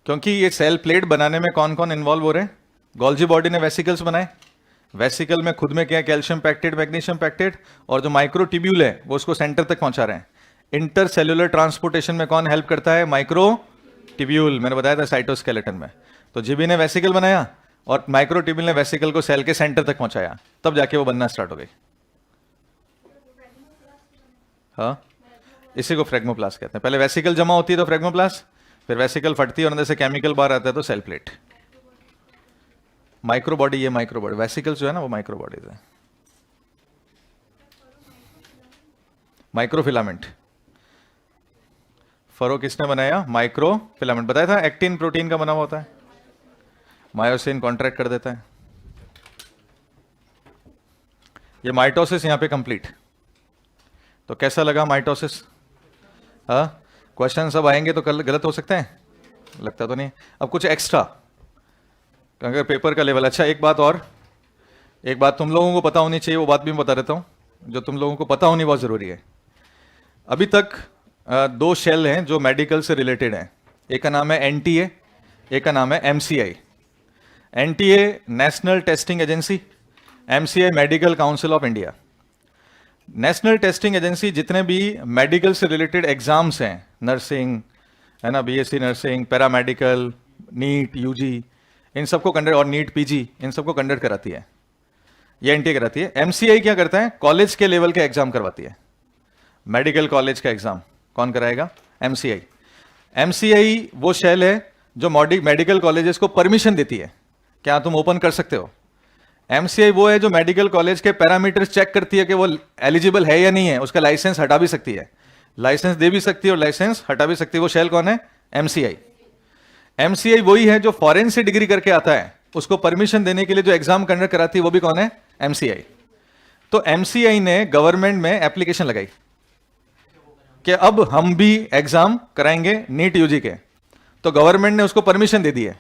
क्योंकि ये सेल प्लेट बनाने में कौन कौन इन्वॉल्व हो रहे हैं? गोल्जी बॉडी ने वेसिकल्स बनाए, वेसिकल में खुद में क्या? कैल्शियम पैक्टेट, मैग्नीशियम पैक्टेट, और जो माइक्रोट्यूब्यूल है वो उसको सेंटर तक पहुंचा रहे हैं। इंटरसेल्युलर ट्रांसपोर्टेशन में कौन हेल्प करता है? माइक्रोट्यूब्यूल। मैंने बताया था साइटोस्केलेटन में। तो जीबी ने वेसिकल बनाया और माइक्रोट्यूब्यूल ने वेसिकल को सेल के सेंटर तक पहुंचाया, तब जाके वो बनना स्टार्ट हो गई। हाँ, इसी को फ्रेगमोप्लास्ट कहते हैं। पहले वेसिकल जमा होती है तो फ्रेगमोप्लास्ट, फिर वेसिकल फटती है और अंदर से केमिकल बाहर आता है तो सेल प्लेट। माइक्रो बॉडी, ये माइक्रो बॉडी, वेसिकल्स जो है ना वो माइक्रो बॉडीज है। माइक्रोफिलामेंट, फरो किसने बनाया? माइक्रोफिलामेंट। बताया था एक्टिन प्रोटीन का बना हुआ होता है, मायोसिन कॉन्ट्रैक्ट कर देता है। ये माइटोसिस यहां पे कंप्लीट। तो कैसा लगा माइटोसिस? हाँ, क्वेश्चन सब आएंगे तो कल गलत हो सकते हैं, लगता तो नहीं। अब कुछ एक्स्ट्रा, अगर पेपर का लेवल। अच्छा, एक बात और, एक बात तुम लोगों को पता होनी चाहिए, वो बात भी मैं बता देता हूँ, जो तुम लोगों को पता होनी बहुत जरूरी है। अभी तक 2 शेल हैं जो मेडिकल से रिलेटेड हैं। एक का नाम है एनटीए, एक का नाम है MCI. NTA national testing agency, MCI medical council of India. National testing agency जितने भी मेडिकल से रिलेटेड एग्जाम्स हैं, नर्सिंग है ना, BSc nursing, paramedical, NEET UG, इन सबको कंडक्ट, और नीट पीजी, इन सबको कंडक्ट कराती है, ये एनटीए कराती है। एमसीआई क्या करता है? कॉलेज के लेवल के एग्जाम करवाती है। मेडिकल कॉलेज का एग्जाम कौन कराएगा? एमसीआई। एमसीआई वो शेल है जो मेडिकल कॉलेजेस को परमिशन देती है, क्या तुम ओपन कर सकते हो। एमसीआई वो है जो मेडिकल कॉलेज के पैरामीटर्स चेक करती है कि वो एलिजिबल है या नहीं है, उसका लाइसेंस हटा भी सकती है, लाइसेंस दे भी सकती है और लाइसेंस हटा भी सकती है। वो शेल कौन है? एमसीआई। एमसीआई वही है जो फॉरेन से डिग्री करके आता है, उसको परमिशन देने के लिए जो एग्जाम कंडक्ट कराती है वो भी कौन है? एमसीआई। तो एमसीआई ने गवर्नमेंट में एप्लीकेशन लगाई कि अब हम भी एग्जाम कराएंगे नीट यूजी के। तो गवर्नमेंट ने उसको परमिशन दे दी है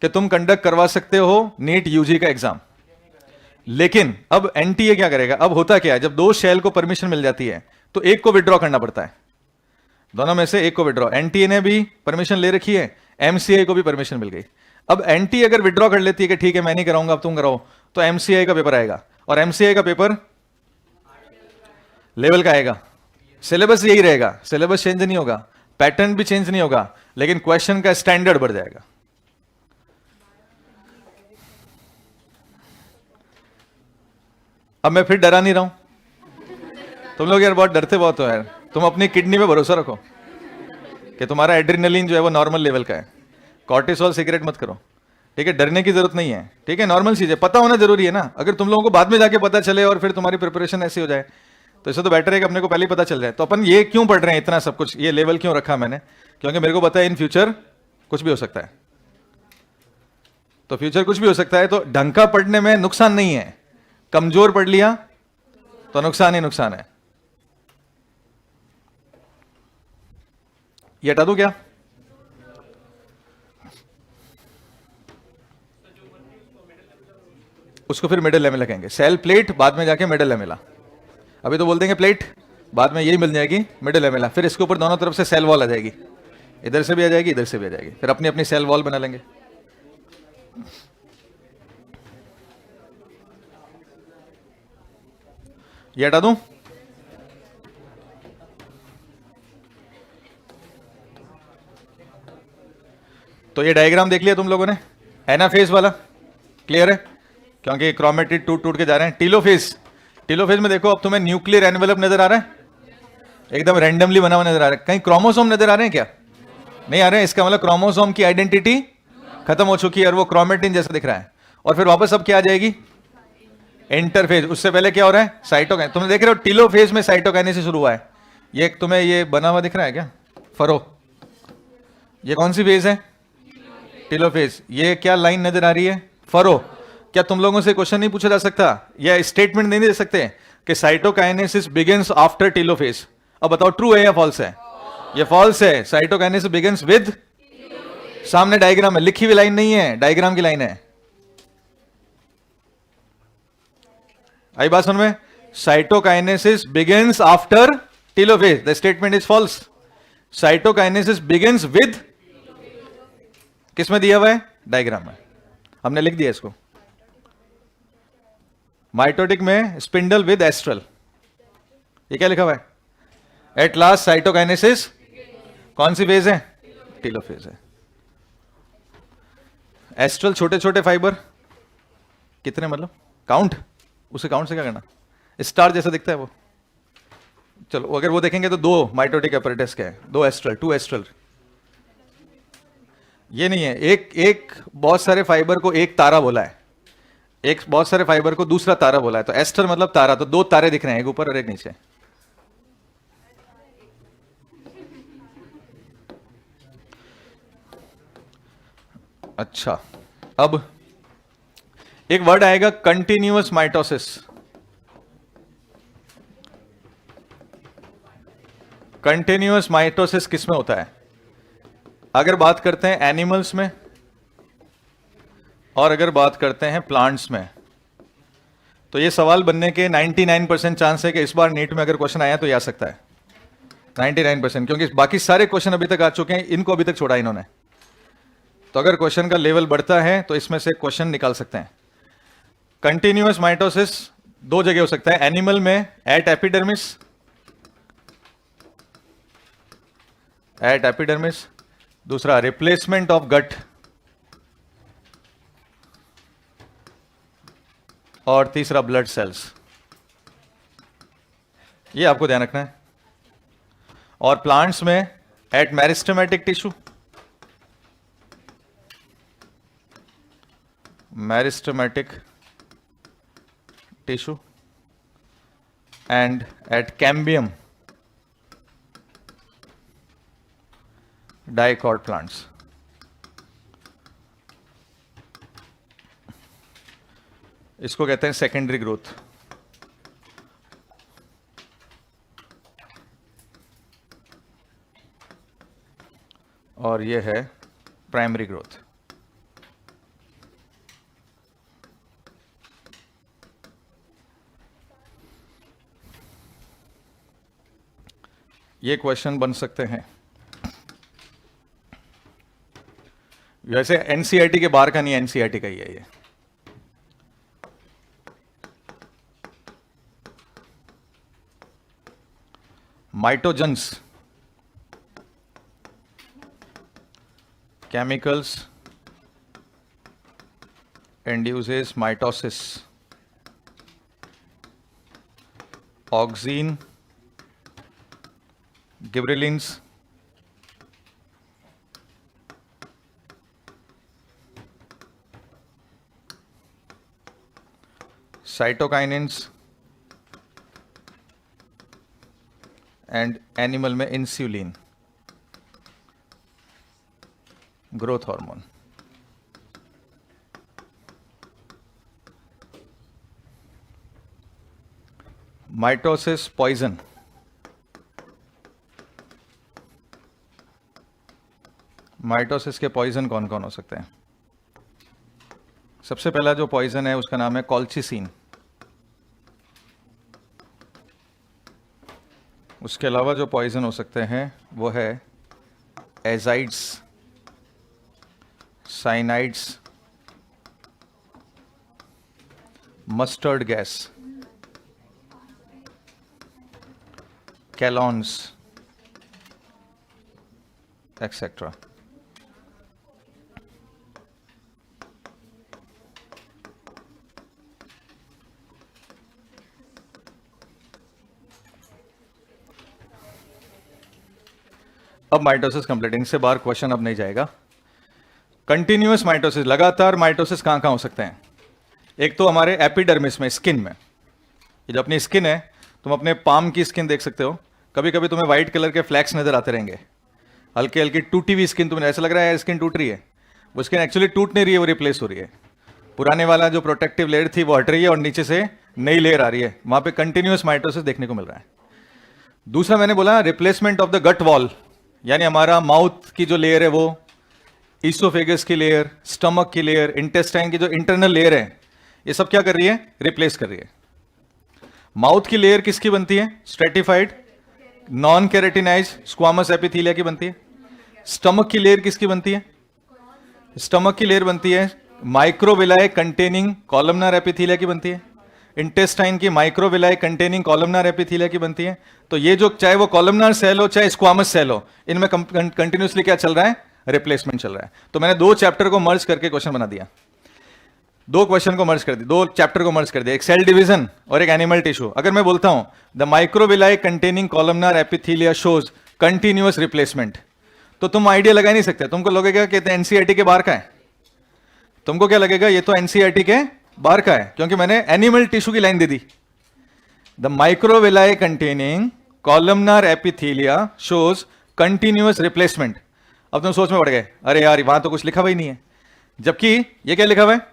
कि तुम कंडक्ट करवा सकते हो नीट यूजी का एग्जाम। लेकिन अब एनटीए क्या करेगा? अब होता क्या है, जब 2 शेल को परमिशन मिल जाती है तो एक को विड्रॉ करना पड़ता है, दोनों में से एक को विड्रॉ। एनटीए ने भी परमिशन ले रखी है, एमसीआई को भी परमिशन मिल गई। अब एनटीए अगर विड्रॉ कर लेती है कि ठीक है मैं नहीं कराऊंगा अब तुम कराओ, तो एमसीआई का पेपर आएगा, और एमसीआई का पेपर लेवल का आएगा। सिलेबस यही रहेगा, सिलेबस चेंज नहीं होगा, पैटर्न भी चेंज नहीं होगा, लेकिन क्वेश्चन का स्टैंडर्ड बढ़ जाएगा। अब मैं फिर डरा नहीं रहा हूं। तुम लोग यार बहुत डरते बहुत हो यार। तुम अपनी किडनी पे भरोसा रखो कि तुम्हारा एड्रेनलिन जो है वो नॉर्मल लेवल का है। कॉर्टिसोल सिगरेट मत करो, ठीक है? डरने की जरूरत नहीं है, ठीक है? नॉर्मल चीज है, पता होना जरूरी है ना। अगर तुम लोगों को बाद में जाके पता चले और फिर तुम्हारी प्रिपरेशन ऐसी हो जाए तो इससे तो बेटर है कि अपने को पहले ही पता चल जाए। तो अपन ये क्यों पढ़ रहे हैं इतना सब कुछ, ये लेवल क्यों रखा मैंने? क्योंकि मेरे को पता है इन फ्यूचर कुछ भी हो सकता है। तो फ्यूचर कुछ भी हो सकता है, तो ढंग का पढ़ने में नुकसान नहीं है। कमजोर पढ़ लिया तो नुकसान ही नुकसान है। ये हटा दूं क्या? उसको फिर मिडिल लेवल कहेंगे। सेल प्लेट बाद में जाके मिडिल लेवल, अभी तो बोल देंगे प्लेट, बाद में यही मिल जाएगी मिडिल लेवल। फिर इसके ऊपर दोनों तरफ से सेल वॉल आ जाएगी, इधर से भी आ जाएगी, इधर से भी आ जाएगी, फिर अपनी अपनी सेल वॉल बना लेंगे। ये हटा दूं? तो ये डायग्राम देख लिया तुम लोगों ने, एनाफेज वाला क्लियर है, क्योंकि क्रोमेटिड टूट टूट के जा रहे हैं। टीलोफेज, टीलोफेज में देखो अब तुम्हें न्यूक्लियर एनवेलप नजर आ रहा है, एकदम रैंडमली बना हुआ नजर आ रहा है। कहीं क्रोमोसोम नजर आ रहे हैं क्या? नहीं आ रहे हैं। इसका मतलब क्रोमोसोम की आइडेंटिटी खत्म हो चुकी है और वो क्रोमेटिन जैसा दिख रहा है। और फिर वापस अब क्या आ जाएगी? इंटरफेज। उससे पहले क्या हो रहा है? साइटोकाइन। तुम देख रहे हो टीलोफेज में साइटोकाइनेसिस शुरू हुआ है। ये तुम्हें ये बना हुआ दिख रहा है क्या? फरो, ये कौन सी फेज है? टीलोफेज। ये क्या लाइन नजर आ रही है? फरो। क्या तुम लोगों से क्वेश्चन नहीं पूछा जा सकता या स्टेटमेंट नहीं दे सकते कि साइटोकाइनेसिस बिगिंस आफ्टर टीलोफेज? अब बताओ ट्रू है या फॉल्स है? ये फॉल्स है। साइटोकाइनेसिस बिगिंस विद, सामने डायग्राम है, लिखी हुई लाइन नहीं है, डायग्राम की लाइन है। आई बात समझ में? Cytokinesis begins after telophase, the statement is false. Cytokinesis begins with, किसमें दिया हुआ है? डायग्राम में, हमने लिख दिया इसको। माइटोटिक में स्पिंडल विद एस्ट्रल, ये क्या लिखा हुआ है? एट लास्ट साइटोकाइनेसिस कौन सी फेज है? टीलोफेज है। एस्ट्रल छोटे छोटे फाइबर कितने, मतलब काउंट, उसे काउंट से क्या करना? स्टार जैसा दिखता है वो। चलो अगर वो देखेंगे तो दो माइटोटिक apparatus के हैं, दो एस्ट्रल, टू एस्ट्रल। ये नहीं है एक बहुत सारे फाइबर को एक तारा बोला है, एक बहुत सारे फाइबर को दूसरा तारा बोला है। तो एस्टर मतलब तारा, तो दो तारे दिख रहे हैं, एक ऊपर और एक नीचे। अच्छा, अब एक वर्ड आएगा कंटिन्यूअस माइटोसिस। कंटिन्यूअस माइटोसिस किसमें होता है? अगर बात करते हैं एनिमल्स में और अगर बात करते हैं प्लांट्स में, तो ये सवाल बनने के 99% चांस है कि इस बार नीट में अगर क्वेश्चन आया तो ये आ सकता है 99%, क्योंकि बाकी सारे क्वेश्चन अभी तक आ चुके हैं, इनको अभी तक छोड़ा इन्होंने। तो अगर क्वेश्चन का लेवल बढ़ता है तो इसमें से क्वेश्चन निकाल सकते हैं। कंटिन्यूअस माइटोसिस दो जगह हो सकता है, एनिमल में एट एपिडर्मिस, दूसरा रिप्लेसमेंट ऑफ गट, और तीसरा ब्लड सेल्स। ये आपको ध्यान रखना है। और प्लांट्स में at meristematic tissue, meristematic tissue, and at cambium dicot plants. इसको कहते हैं सेकेंडरी ग्रोथ। और ये है प्राइमरी ग्रोथ। ये क्वेश्चन बन सकते हैं। वैसे एनसीईआरटी के बाहर का नहीं, एनसीईआरटी का ही है ये। Mitogens, chemicals induces mitosis, auxin, gibberellins, cytokinins, and animal में insulin, growth hormone. Mitosis poison, mitosis के पॉइजन कौन कौन हो सकते हैं? सबसे पहला जो पॉइजन है उसका नाम है कॉल्चिसिन। उसके अलावा जो पॉइजन हो सकते हैं वो है एजाइड्स, साइनाइड्स, मस्टर्ड गैस, कैलॉन्स, एक्सेट्रा। अब माइटोसिस कंप्लीट, इनसे बाहर क्वेश्चन अब नहीं जाएगा। कंटिन्यूअस माइटोसिस, लगातार माइटोसिस कहां कहां हो सकते हैं? एक तो हमारे एपिडर्मिस में, स्किन में। ये जो अपनी स्किन है, तुम अपने पाम की स्किन देख सकते हो, कभी कभी तुम्हें व्हाइट कलर के फ्लैक्स नजर आते रहेंगे, हल्की हल्की टूटी हुई स्किन, तुम्हें ऐसा लग रहा है स्किन टूट रही है। वो स्किन एक्चुअली टूट नहीं रही है, वो रिप्लेस हो रही है। पुराने वाला जो प्रोटेक्टिव लेयर थी वो हट रही है और नीचे से नई लेयर आ रही है, वहां पे कंटिन्यूअस माइटोसिस देखने को मिल रहा है। दूसरा मैंने बोला replacement of the gut wall, यानी हमारा माउथ की जो लेयर है वो ईसोफेगस की लेयर, स्टमक की लेयर, इंटेस्टाइन की जो इंटरनल लेयर है, ये सब क्या कर रही है? रिप्लेस कर रही है। माउथ की लेयर किसकी बनती है? Stratified non keratinised squamous epithelia की बनती है। स्टमक की लेयर किसकी बनती है? स्टमक की लेयर बनती है माइक्रोविलाई कंटेनिंग कॉलमनार एपिथेलिया की बनती है। इंटेस्टाइन की माइक्रोविलाई कंटेनिंग कॉलमनार एपिथेलिया की बनती है। तो ये जो, चाहे वो कॉलमनार सेल हो चाहे स्क्वामस सेल हो, इनमें कंटिन्यूसली क्या चल रहा है? रिप्लेसमेंट चल रहा है। तो मैंने दो चैप्टर को मर्ज करके क्वेश्चन बना दिया, दो क्वेश्चन को मर्ज कर दिया, दो चैप्टर को मर्ज कर दिया, एक सेल डिवीजन और एक एनिमल टिश्यू। अगर मैं बोलता हूं the microvilli containing columnar epithelia shows continuous replacement, तो तुम आइडिया लगा नहीं सकते। तुमको लगेगा कि एनसीईआरटी के बाहर का है। तुमको क्या लगेगा? ये तो एनसीईआरटी के बाहर का है, क्योंकि मैंने एनिमल टिश्यू की line they the. The microvilli containing columnar epithelia shows continuous replacement. अब तुम सोच में पड़ गए, अरे यार वहां तो कुछ लिखा हुआ ही नहीं है, जबकि ये क्या लिखा हुआ है?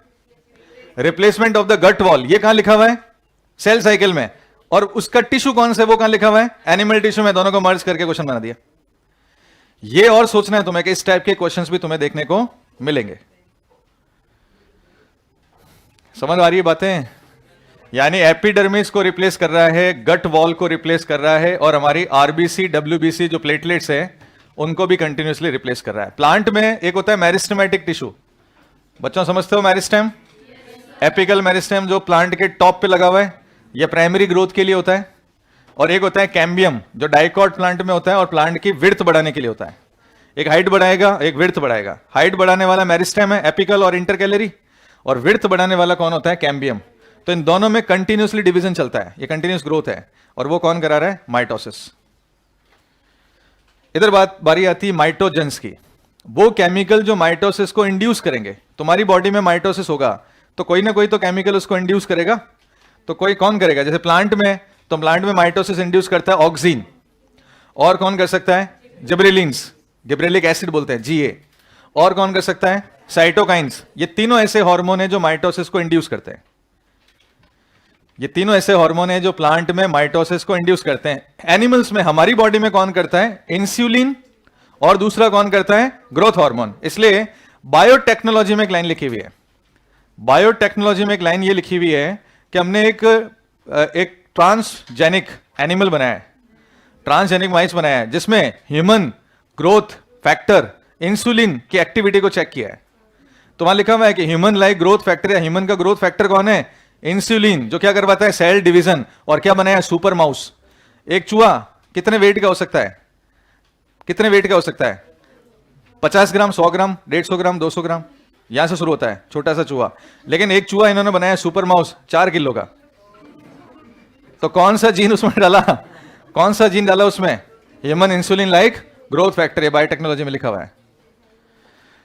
Replacement of the gut wall. ये कहां लिखा हुआ है? सेल साइकिल में। और उसका टिश्यू कौन सा है, वो कहां लिखा हुआ है? एनिमल टिश्यू में। दोनों को मर्ज करके क्वेश्चन बना दिया। ये और सोचना है तुम्हें कि इस टाइप के क्वेश्चंस भी तुम्हें देखने को मिलेंगे। समझ आ रही है बातें? यानी एपिडर्मिस को रिप्लेस कर रहा है, गट वॉल को रिप्लेस कर रहा है, और हमारी आरबीसी डब्ल्यूबीसी जो प्लेटलेट्स है उनको भी कंटिन्यूसली रिप्लेस कर रहा है। प्लांट में एक होता है मेरिस्टेमेटिक टिश्यू, बच्चों समझते हो मेरिस्टेम? एपिकल मेरिस्टेम जो प्लांट के टॉप पे लगा हुआ है, यह प्राइमरी ग्रोथ के लिए होता है। और एक होता है कैम्बियम जो डाइकॉट प्लांट में होता है और प्लांट की विड्थ बढ़ाने के लिए होता है। एक हाइट बढ़ाएगा, एक विड्थ बढ़ाएगा। हाइट बढ़ाने वाला मेरिस्टेम है एपिकल और इंटरकैलरी, और विड्थ बढ़ाने वाला कौन होता है? कैम्बियम। तो इन दोनों में कंटिन्यूसली डिवीजन चलता है, ये कंटिन्यूस ग्रोथ है। और वो कौन करा रहा है? माइटोसिस। इधर बारी आती है माइटोजेंस की। वो केमिकल जो माइटोसिस को इंड्यूस करेंगे। तुम्हारी बॉडी में माइटोसिस होगा तो कोई ना कोई तो केमिकल उसको इंड्यूस करेगा। तो कोई कौन करेगा? जैसे प्लांट में, तो प्लांट में माइटोसिस इंड्यूस करता है ऑक्सीन। और कौन कर सकता है? जिब्रेलिन्स, गिब्रेलिक एसिड बोलते हैं, जीए। और कौन कर सकता है? साइटोकाइंस। ये तीनों ऐसे हार्मोन है जो माइटोसिस को इंड्यूस करते हैं। ये तीनों ऐसे हार्मोन है जो प्लांट में माइटोसिस को इंड्यूस करते हैं। एनिमल्स में, हमारी बॉडी में कौन करता है? इंसुलिन। और दूसरा कौन करता है? Growth hormone. इसलिए बायोटेक्नोलॉजी में एक लाइन लिखी हुई है, बायोटेक्नोलॉजी में एक लाइन ये लिखी हुई है कि हमने एक ट्रांसजेनिक एनिमल बनाया है, ट्रांसजेनिक माइस बनाया है, जिसमें ह्यूमन ग्रोथ फैक्टर इंसुलिन की एक्टिविटी को चेक किया है। तो वहां लिखा हुआ है कि ह्यूमन लाइक ग्रोथ फैक्टर, या ह्यूमन का ग्रोथ फैक्टर कौन है? इंसुलिन, जो क्या करवाता है? Cell division. और क्या बनाया? Super mouse. एक चूहा कितने वेट का हो सकता है? कितने वेट का हो सकता है? 50 ग्राम, 100 ग्राम, 150 ग्राम, 200 ग्राम, यहां से शुरू होता है छोटा सा चूहा। लेकिन एक चूहा इन्होंने बनाया सुपर माउस 4 किलो का। तो कौन सा जीन उसमें डाला? कौन सा जीन डाला उसमें? Human insulin like growth factor. ये बायोटेक्नोलॉजी में लिखा हुआ है।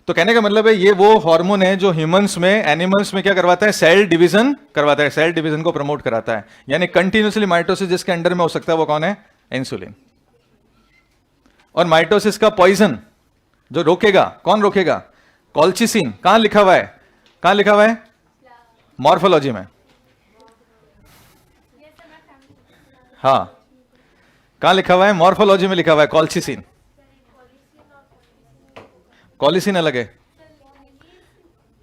तो कहने का मतलब है ये वो हार्मोन है जो ह्यूमंस में, एनिमल्स में क्या करवाता है? सेल डिवीजन करवाता है, सेल डिवीजन को प्रमोट कराता है। यानी कंटिन्यूसली माइटोसिस जिसके अंडर में हो सकता है वो कौन है? इंसुलिन। और माइटोसिस का पॉइजन जो रोकेगा, कौन रोकेगा? कॉल्चिसिन। कहां लिखा हुआ है? कहां लिखा हुआ है? मॉर्फोलॉजी में। हाँ, कहां लिखा हुआ है? मॉर्फोलॉजी में लिखा हुआ है कॉल्चिसिन। कॉलिसिन अलग है,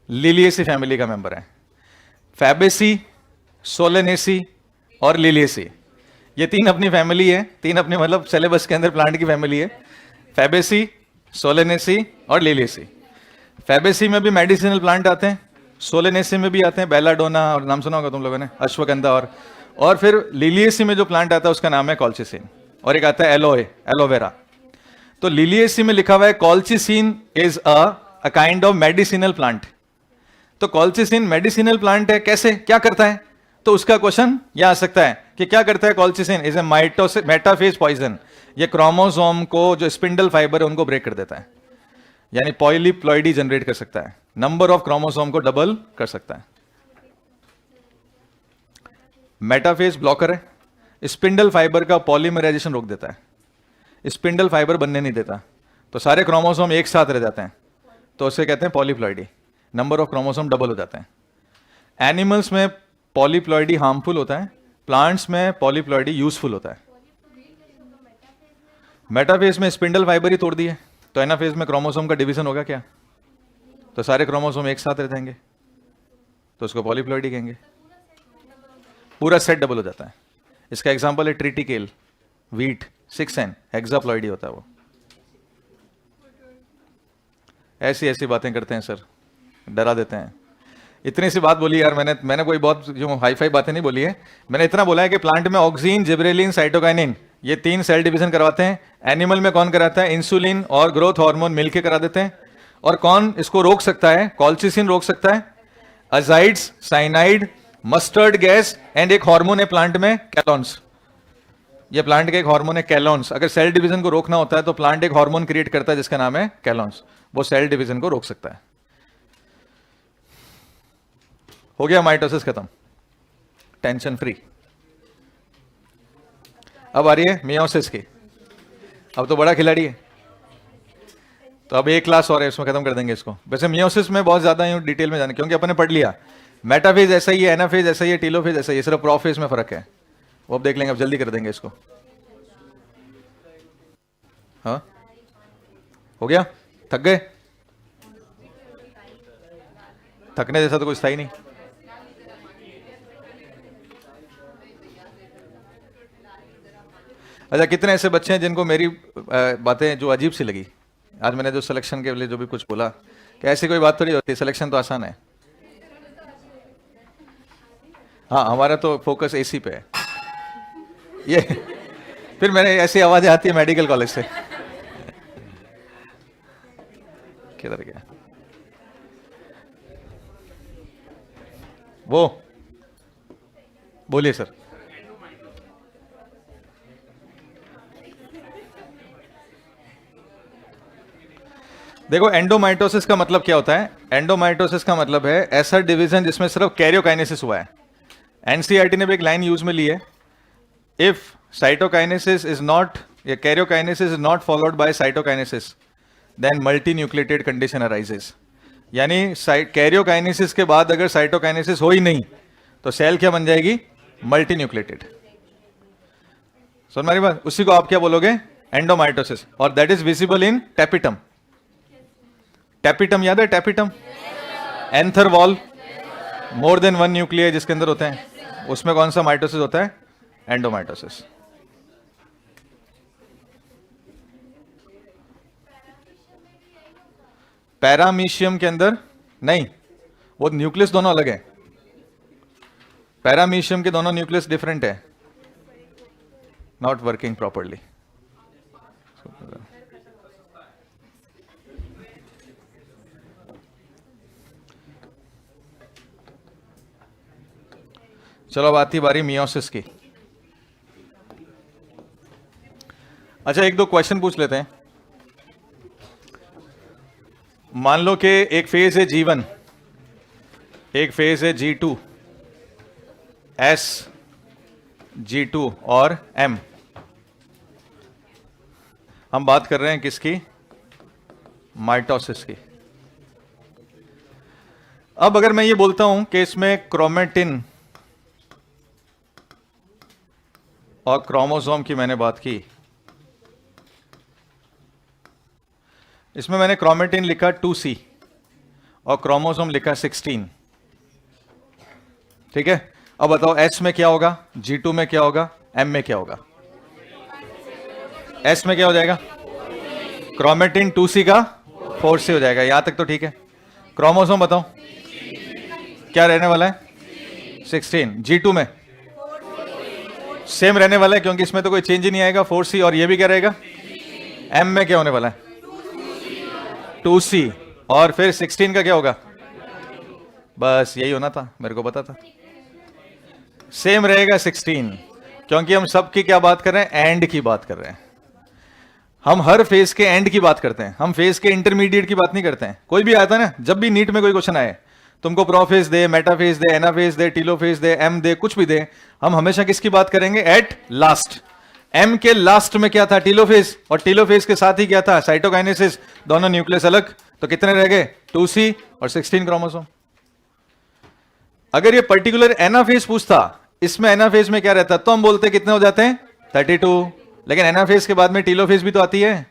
लिलिएसी फैमिली का मेंबर है। फैबेसी, सोलेनेसी और लिलिएसी, ये तीन अपनी फैमिली है। तीन अपनी मतलब सिलेबस के अंदर प्लांट की फैमिली है। फैबेसी सोलेनेसी और लिलिएसी। फैबेसी में भी मेडिसिनल प्लांट आते हैं, सोलेनेसी में भी आते हैं, बेलाडोना और नाम सुना होगा तुम लोगों ने, अश्वगंधा। और फिर लिलिएसी में जो प्लांट आता है उसका नाम है कॉल्चिसिन, और एक आता है एलोवेरा। तो लिलिएसी में लिखा हुआ है colchicine is a kind of medicinal plant. तो कॉल्चिसिन मेडिसिनल प्लांट है, कैसे, क्या करता है? तो उसका क्वेश्चन यह आ सकता है कि क्या करता है colchicine? Is a metaphase poison. ये क्रोमोसोम को जो स्पिंडल फाइबर है उनको ब्रेक कर देता है, यानी पॉलीप्लॉइडी जनरेट कर सकता है, नंबर ऑफ क्रोमोसोम को डबल कर सकता है। मेटाफेज ब्लॉकर है, स्पिंडल फाइबर का पॉलीमराइजेशन रोक देता है, स्पिंडल फाइबर बनने नहीं देता, तो सारे क्रोमोसोम एक साथ रह जाते हैं, तो उसे कहते हैं polyploidy, number of chromosome double हो जाते हैं। एनिमल्स में पॉलीप्लॉइडी हार्मफुल होता है, प्लांट्स में पॉलीप्लॉइडी यूजफुल होता है। मेटाफेज में स्पिंडल फाइबर ही तोड़ दिए, तो एनाफेज में क्रोमोसोम का डिवीजन होगा क्या? तो सारे क्रोमोसोम एक साथ रह जाएंगे, तो उसको पॉलीप्लॉइडी कहेंगे, पूरा सेट डबल हो जाता है। इसका एग्जांपल है ट्रिटिकेल, वीट, 6N हेक्साप्लॉइडी होता है वो। ऐसी ऐसी बातें करते हैं सर, डरा देते हैं। इतनी सी बात बोली यार मैंने कोई बहुत जो हाई फाई बातें नहीं बोली है। मैंने इतना बोला है कि प्लांट में ऑक्सीन, जिब्रेलिन, साइटोकाइनिन ये 3 सेल डिवीजन करवाते हैं। एनिमल में कौन कराता है? इंसुलिन और ग्रोथ हार्मोन मिलके करा देते हैं। और कौन इसको रोक सकता है? कॉल्चिसिन रोक सकता है। Azides, cyanide, mustard gas and एक हार्मोन है प्लांट में, कैलोन्स। ये प्लांट का एक हार्मोन है कैलोन्स। अगर सेल डिवीजन को रोकना होता है तो प्लांट एक हार्मोन क्रिएट करता है जिसका नाम है कैलोन्स, वो सेल डिवीजन को रोक सकता है। हो गया माइटोसिस खत्म, टेंशन फ्री। अब आ रही है मियोसिस की। अब तो बड़ा खिलाड़ी है, तो अब एक क्लास और है, उसमें खत्म कर देंगे इसको। वैसे मियोसिस में बहुत ज्यादा यूं डिटेल में जाने, क्योंकि अपन ने पढ़ लिया मेटाफेज ऐसा ही है, एनाफेज ऐसा ही है, टीलोफेज ऐसा ही है, सिर्फ प्रोफेज में फर्क है। वो अब देख लेंगे, अब जल्दी कर देंगे इसको। हाँ हो गया? थक गए? थकने जैसा तो कुछ था ही नहीं। अच्छा, कितने ऐसे बच्चे हैं जिनको मेरी बातें जो अजीब सी लगी? आज मैंने जो सिलेक्शन के लिए जो भी कुछ बोला, कि ऐसी कोई बात थोड़ी होती है, सिलेक्शन तो आसान है। हाँ, हमारा तो फोकस एसी पे है। ये फिर मैंने ऐसी आवाजें आती है मेडिकल कॉलेज से। किधर गया वो? बोलिए सर। देखो, एंडोमाइटोसिस का मतलब क्या होता है? एंडोमाइटोसिस का मतलब है ऐसा डिवीजन जिसमें सिर्फ कैरियोकाइनेसिस हुआ है। एनसीईआरटी ने भी एक लाइन यूज में ली है, इफ साइटोकाइनेसिस इज नॉट या karyokinesis is not followed by cytokinesis then multi nucleated condition arises. यानी कैरियोकाइनेसिस के बाद अगर साइटोकाइनेसिस हो ही नहीं तो सेल क्या बन जाएगी? Multi nucleated. सुन मेरी बात, उसी को आप क्या बोलोगे? एंडोमाइटोसिस। और that is visible in tapetum. Tapetum याद है? Tapetum, anther wall, more than 1 nuclear जिसके अंदर होते हैं, उसमें कौन सा माइटोसिस होता है? एंडोमाइटोसिस। पैरामीशियम के अंदर नहीं, वो न्यूक्लियस दोनों अलग है। पैरामीशियम के दोनों न्यूक्लियस डिफरेंट है, नॉट वर्किंग प्रॉपरली। चलो अब आती बारी मियोसिस की। अच्छा, एक दो क्वेश्चन पूछ लेते हैं। मान लो कि एक फेज है G1, एक फेज है G2, S, G2 और M। हम बात कर रहे हैं किसकी? माइटोसिस की। अब अगर मैं ये बोलता हूं कि इसमें क्रोमेटिन और क्रोमोसोम की मैंने बात की, इसमें मैंने क्रोमेटिन लिखा 2C और क्रोमोसोम लिखा 16, ठीक है? अब बताओ S में क्या होगा, G2 में क्या होगा, M में क्या होगा? S में क्या हो जाएगा? क्रोमेटिन 2C का 4C हो जाएगा, यहां तक तो ठीक है। क्रोमोसोम बताओ क्या रहने वाला है? 16। G2 में सेम रहने वाला है क्योंकि इसमें तो कोई चेंज ही नहीं आएगा, 4C। और ये भी क्या रहेगा? M में क्या होने वाला है? 2C। और फिर 16 का क्या होगा? बस यही होना था, मेरे को पता था सेम रहेगा 16, क्योंकि हम सब की क्या बात कर रहे हैं? एंड की बात कर रहे हैं। हम हर फेज के एंड की बात करते हैं, हम फेज के इंटरमीडिएट की बात नहीं करते हैं। कोई भी आता है ना, जब भी नीट में कोई क्वेश्चन आए, तुमको प्रोफेज दे, मेटाफेज दे, एनाफेज दे, टीलोफेज दे, एम दे, कुछ भी दे, हम हमेशा किसकी बात करेंगे? At last. एम के लास्ट में क्या था? टीलोफेज। और टीलोफेज के साथ ही क्या था? साइटोकाइनेसिस। दोनों न्यूक्लियस अलग, तो कितने रह गए? 2C और 16 क्रोमोसोम। अगर ये पर्टिकुलर एनाफेज पूछता, इसमें एनाफेज में क्या रहता, तो हम बोलते कितने हो जाते हैं? 32। लेकिन एनाफेज के बाद में टीलोफेज भी तो आती है,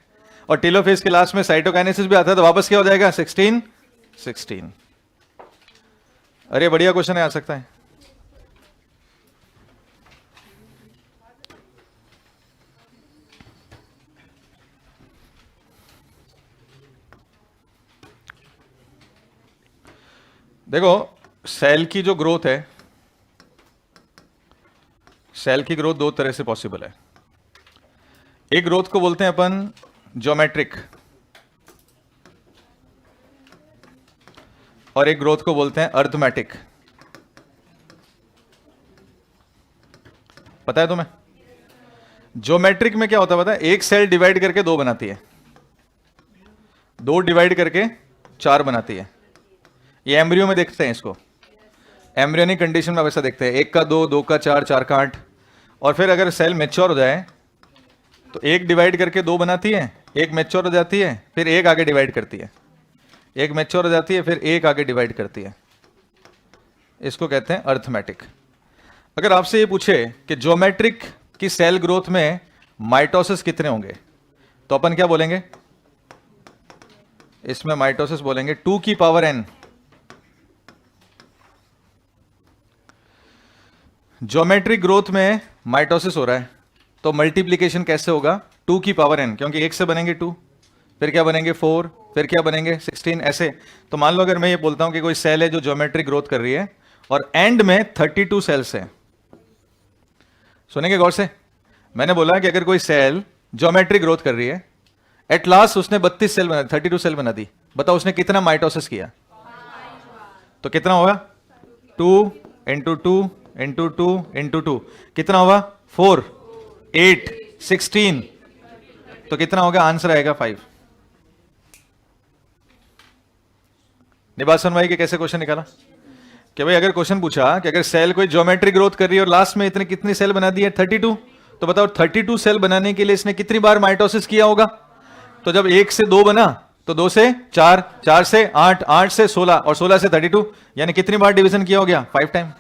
और टीलोफेज के लास्ट में साइटोकाइनेसिस भी आता है, तो वापस क्या हो जाएगा? 16। अरे बढ़िया क्वेश्चन है, आ सकता है। देखो, सेल की जो ग्रोथ है, सेल की ग्रोथ दो तरह से पॉसिबल है। एक ग्रोथ को बोलते हैं अपन ज्योमेट्रिक, और एक ग्रोथ को बोलते हैं अर्थमेटिक। पता है तुम्हें? ज्योमेट्रिक में क्या होता है पता है? एक सेल डिवाइड करके 2 बनाती है, 2 डिवाइड करके 4 बनाती है। ये एम्ब्रियो में देखते हैं इसको, एम्ब्रियोनिक कंडीशन में वैसा देखते हैं, 1 का 2, 2 का 4, 4 का 8। और फिर अगर सेल मैच्योर हो जाए तो 1 डिवाइड करके 2 बनाती है, 1 मैच्योर हो जाती है, फिर 1 आगे डिवाइड करती है, 1 मैच्योर हो जाती है, फिर 1 आगे डिवाइड करती है। इसको कहते हैं अर्थमेटिक। अगर आपसे ये पूछे कि ज्योमेट्रिक की सेल ग्रोथ में माइटोसिस कितने होंगे, तो अपन क्या बोलेंगे? इसमें माइटोसिस बोलेंगे 2 की पावर n। ज्योमेट्रिक ग्रोथ में माइटोसिस हो रहा है, तो मल्टीप्लीकेशन कैसे होगा? 2 की पावर n, क्योंकि 1 से बनेंगे 2, फिर क्या बनेंगे 4, फिर क्या बनेंगे 16, ऐसे। तो मान लो अगर मैं ये बोलता हूं कि कोई सेल है जो ज्योमेट्रिक ग्रोथ कर रही है और एंड में 32 सेल्स हैं। सुनेंगे गौर से, मैंने बोला कि अगर कोई सेल ज्योमेट्रिक ग्रोथ कर रही है, एट लास्ट उसने 32 सेल बना, 32 सेल बना दी, बताओ उसने कितना माइटोसिस किया? तो कितना होगा? 2 इंटू 2 इंटू 2 इंटू 2, कितना होगा? 4, 8, 16, तो कितना होगा? आंसर आएगा 5। निबासन भाई के कैसे क्वेश्चन निकाला कि भाई अगर क्वेश्चन पूछा कि अगर सेल कोई ज्योमेट्रिक ग्रोथ कर रही है और लास्ट में इतने कितनी सेल बना दी है? 32, तो बताओ 32 सेल बनाने के लिए इसने कितनी बार माइटोसिस किया होगा? तो जब 1 से 2 बना, तो 2 से 4, 4 से 8, 8 से 16 और 16 से 32, यानी कितनी बार डिवीजन किया हो गया? 5 टाइम।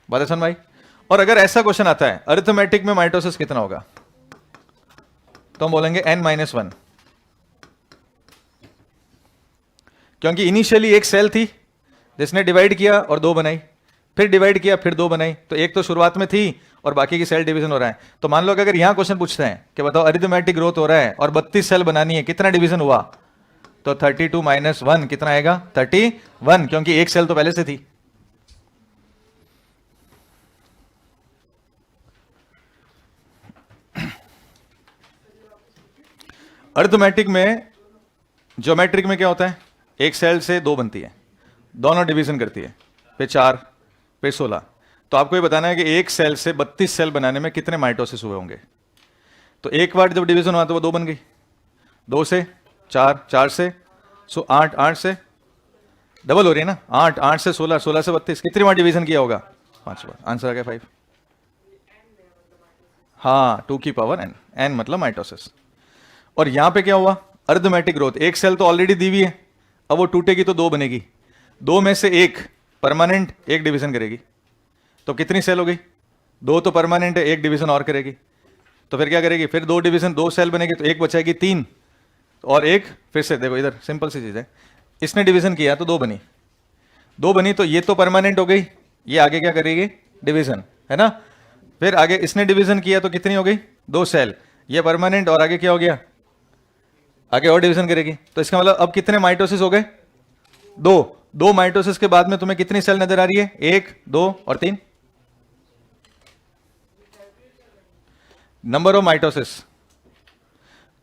बात है सन भाई? और अगर ऐसा क्वेश्चन आता है अरिथमेटिक में माइटोसिस कितना होगा, तो हम बोलेंगे n-1, क्योंकि इनिशियली एक सेल थी जिसने डिवाइड किया और 2 बनाई, फिर डिवाइड किया फिर 2 बनाई, तो एक तो शुरुआत में थी और बाकी की सेल डिवीजन हो रहा है। तो मान लो कि अगर यहां क्वेश्चन पूछते हैं कि बताओ अरिथमेटिक ग्रोथ हो रहा है और 32 सेल बनानी है, कितना डिवीजन हुआ? तो 32 - 1 कितना आएगा? 31, क्योंकि एक सेल तो पहले से थी। अरिथमेटिक में, ज्योमेट्रिक में क्या होता है? एक सेल से 2 बनती है, दोनों डिवीजन करती है, फिर 4, फिर 16। तो आपको ये बताना है कि एक सेल से 32 सेल बनाने में कितने माइटोसिस हुए होंगे। तो एक बार जब डिवीजन हुआ तो वो 2 बन गई, 2 से 4, 4 से 8, 8 से डबल हो रही है ना, 8, 8 से 16, 16 से 32, कितनी बार डिवीजन किया होगा? 5 बार। आंसर आ गया 5। हाँ, 2 की पावर n, n मतलब माइटोसिस। और यहां पे क्या हुआ? अरिथमेटिक ग्रोथ, एक सेल तो ऑलरेडी दी हुई है, अब वो टूटेगी तो 2 बनेगी, 2 में से एक परमानेंट, एक डिवीजन करेगी, तो कितनी सेल हो गई? 2 तो परमानेंट है, एक डिवीजन और करेगी, तो फिर क्या करेगी? फिर 2 डिवीजन, 2 सेल बनेगी, तो एक बचाएगी 3, और एक फिर से देखो इधर सिंपल सी चीज है, इसने डिवीजन किया तो 2 बनी, 2 बनी तो ये तो परमानेंट हो गई, ये आगे क्या करेगी? डिवीजन, है ना। फिर आगे इसने डिवीजन किया तो कितनी हो गई? 2 सेल, ये परमानेंट, और आगे क्या हो गया, आगे और डिवीजन करेगी। तो इसका मतलब अब कितने माइटोसिस हो गए, दो माइटोसिस के बाद में तुम्हें कितनी सेल नजर आ रही है, 1 2 और 3। Number of mitosis.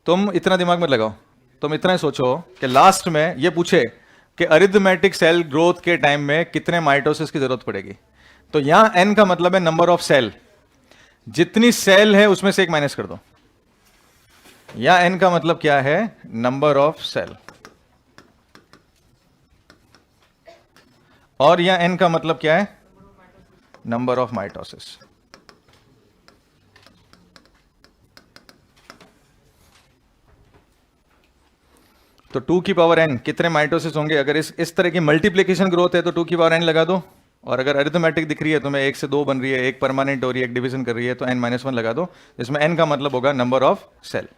तुम इतना दिमाग मत लगाओ, तुम इतना ही सोचो कि लास्ट में ये पूछे कि अरिथमेटिक सेल ग्रोथ के टाइम में कितने माइटोसिस की जरूरत पड़ेगी। तो यहां एन का मतलब है नंबर ऑफ सेल, जितनी सेल है उसमें से एक माइनस कर दो। या एन का मतलब क्या है, नंबर ऑफ सेल, और या एन का मतलब क्या है, नंबर ऑफ माइटोसिस। तो 2 की पावर n कितने माइटोसिस होंगे। अगर इस तरह की मल्टीप्लिकेशन ग्रोथ है तो 2 की पावर n लगा दो, और अगर अरिथमेटिक दिख रही है तुम्हें 1 से 2 बन रही है, एक परमानेंट हो रही है, एक डिवीजन कर रही है, तो n-1 लगा दो, जिसमें n का मतलब होगा नंबर ऑफ सेल।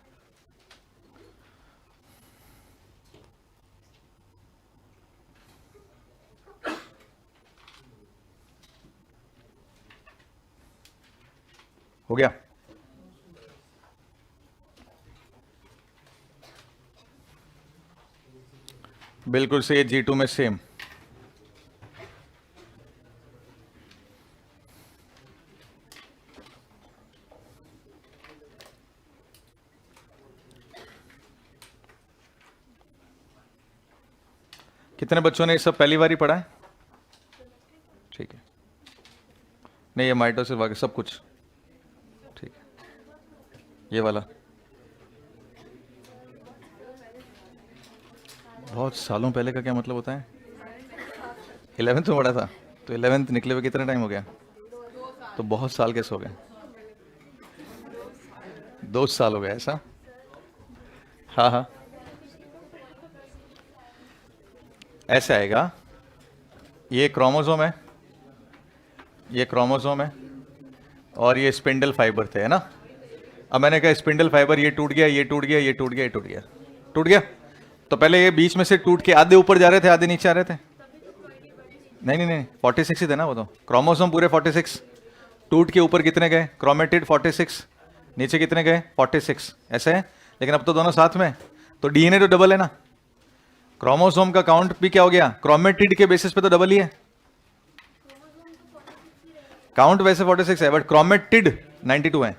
हो गया। बिल्कुल से G2 में सेम। कितने बच्चों ने ये सब पहली बार ही पढ़ा है, ठीक है। नहीं, ये माइटोसिस वाके सब कुछ ठीक है। ये वाला बहुत सालों पहले का क्या मतलब होता है, 11th में पढ़ा था, तो 11th निकले हुए कितना टाइम हो गया, तो बहुत साल कैसे हो गए, 2 साल हो गए ऐसा। हाँ हाँ, ऐसे आएगा, ये क्रोमोसोम है, ये क्रोमोसोम है, और ये स्पिंडल फाइबर थे, है ना। अब मैंने कहा स्पिंडल फाइबर ये टूट गया, ये टूट गया, ये टूट गया, ये टूट गया, टूट गया। तो पहले ये बीच में से टूट के आधे ऊपर जा रहे थे, आधे नीचे आ रहे थे। नहीं नहीं नहीं, 46 ही थे ना वो, तो क्रोमोसोम पूरे 46, टूट के ऊपर कितने गए, क्रोमेटिड 46, नीचे कितने गए 46, ऐसे है। लेकिन अब तो दोनों साथ में, तो डीएनए तो डबल है ना, क्रोमोसोम का काउंट भी क्या हो गया, क्रोमेटिड के बेसिस पे तो डबल ही है, काउंट वैसे 46 है बट क्रोमेटिड 92 है।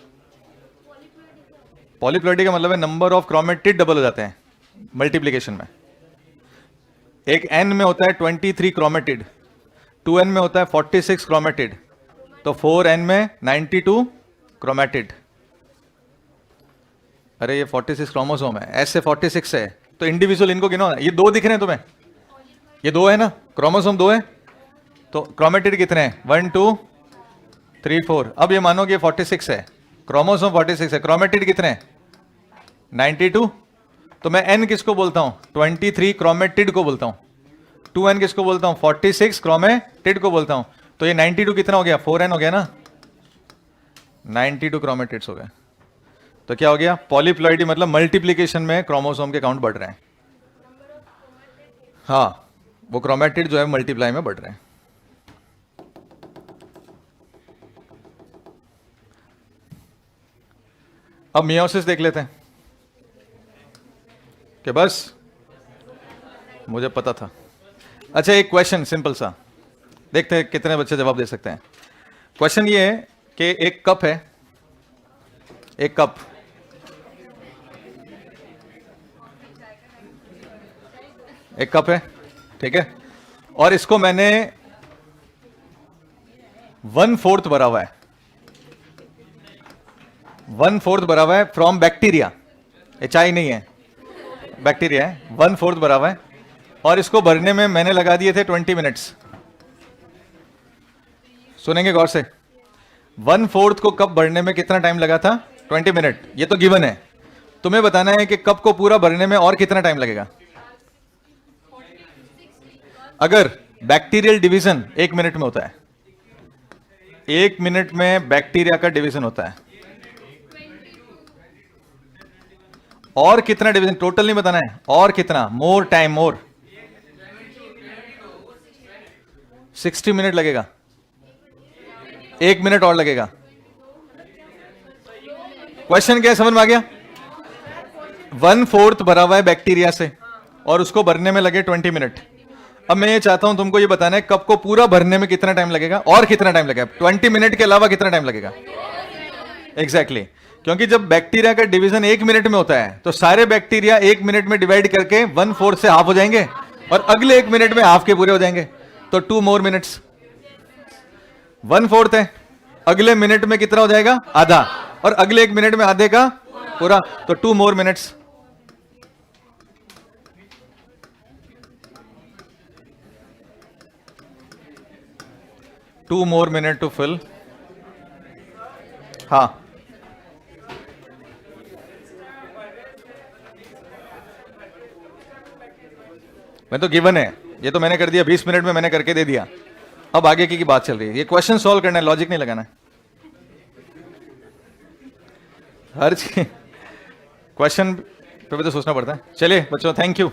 पॉलीप्लॉइडी का मतलब है नंबर ऑफ क्रोमेटिड डबल हो जाते हैं मल्टीप्लिकेशन में। एक एन में होता है 23 क्रोमेटिड, 2n में होता है 46 क्रोमेटिड, तो 4n में 92 क्रोमेटिड। अरे ये 46 क्रोमोसोम है, ऐसे 46 है, तो इंडिविजुअल इनको गिनो ना, ये 2 दिख रहे हैं तुम्हें, ये 2 है ना, क्रोमोसोम 2 है, तो क्रोमेटिड कितने हैं, 1 2 3 4। अब ये मानो कि 46 है, क्रोमोसोम 46 है, क्रोमेटिड कितने हैं 92। तो मैं n किसको बोलता हूं, 23 क्रोमेटिड को बोलता हूं, 2n किसको बोलता हूं, 46 क्रोमेटिड को बोलता हूं। तो ये 92 कितना हो गया, 4n हो गया ना, 92 क्रोमेटिड्स हो गए। तो क्या हो गया, पॉलीप्लॉइडी मतलब मल्टीप्लिकेशन में क्रोमोसोम के काउंट बढ़ रहे हैं। हाँ, वो क्रोमेटिड जो है मल्टीप्लाई में बढ़ रहे हैं। अब मियोसिस देख लेते हैं, कि बस मुझे पता था। अच्छा, एक क्वेश्चन सिंपल सा, देखते हैं कितने बच्चे जवाब दे सकते हैं। क्वेश्चन ये है कि एक कप है, एक कप, एक कप है, ठीक है, और इसको मैंने 1/4 भरा हुआ है, 1/4 भरा हुआ है फ्रॉम बैक्टीरिया, ये चाय नहीं है, बैक्टीरिया है, 1/4 भरा हुआ है, और इसको भरने में मैंने लगा दिए थे 20 मिनट्स। सुनेंगे गौर से, 1/4 को कप भरने में कितना टाइम लगा था, 20 मिनट, ये तो गिवन है। तुम्हें बताना है कि कप को पूरा भरने में और कितना टाइम लगेगा। अगर बैक्टीरियल डिवीजन 1 मिनट में होता है, 1 मिनट में बैक्टीरिया का डिवीजन होता है, और कितना डिवीजन टोटल नहीं बताना है, और कितना, मोर टाइम, मोर 60 मिनट लगेगा, 1 मिनट और लगेगा, क्वेश्चन क्या है, समझ में आ गया? 1/4 भरा हुआ है बैक्टीरिया से और उसको भरने में लगे 20 मिनट। अब मैं ये चाहता हूं तुमको ये बताना है कप को पूरा भरने में कितना टाइम लगेगा और कितना टाइम लगेगा, 20 मिनट के अलावा कितना टाइम लगेगा? एग्जैक्टली क्योंकि जब बैक्टीरिया का डिवीजन 1 मिनट में होता है तो सारे बैक्टीरिया 1 मिनट में डिवाइड करके 1/4 से हाफ हो जाएंगे और अगले 1 मिनट में हाफ के पूरे हो जाएंगे, तो 2 मोर मिनट्स। 1/4 है, अगले मिनट में कितना हो जाएगा? आधा, और अगले 1 मिनट में आधे का पूरा, तो 2 more minutes. Two more minute to fill. हाँ, मैं तो गिवन है, ये तो मैंने कर दिया, 20 मिनट में मैंने करके दे दिया। अब आगे की बात चल रही है, ये क्वेश्चन सॉल्व करना है, लॉजिक नहीं लगाना है। हर चीज क्वेश्चन पे भी तो सोचना पड़ता है। चलिए बच्चों, थैंक यू।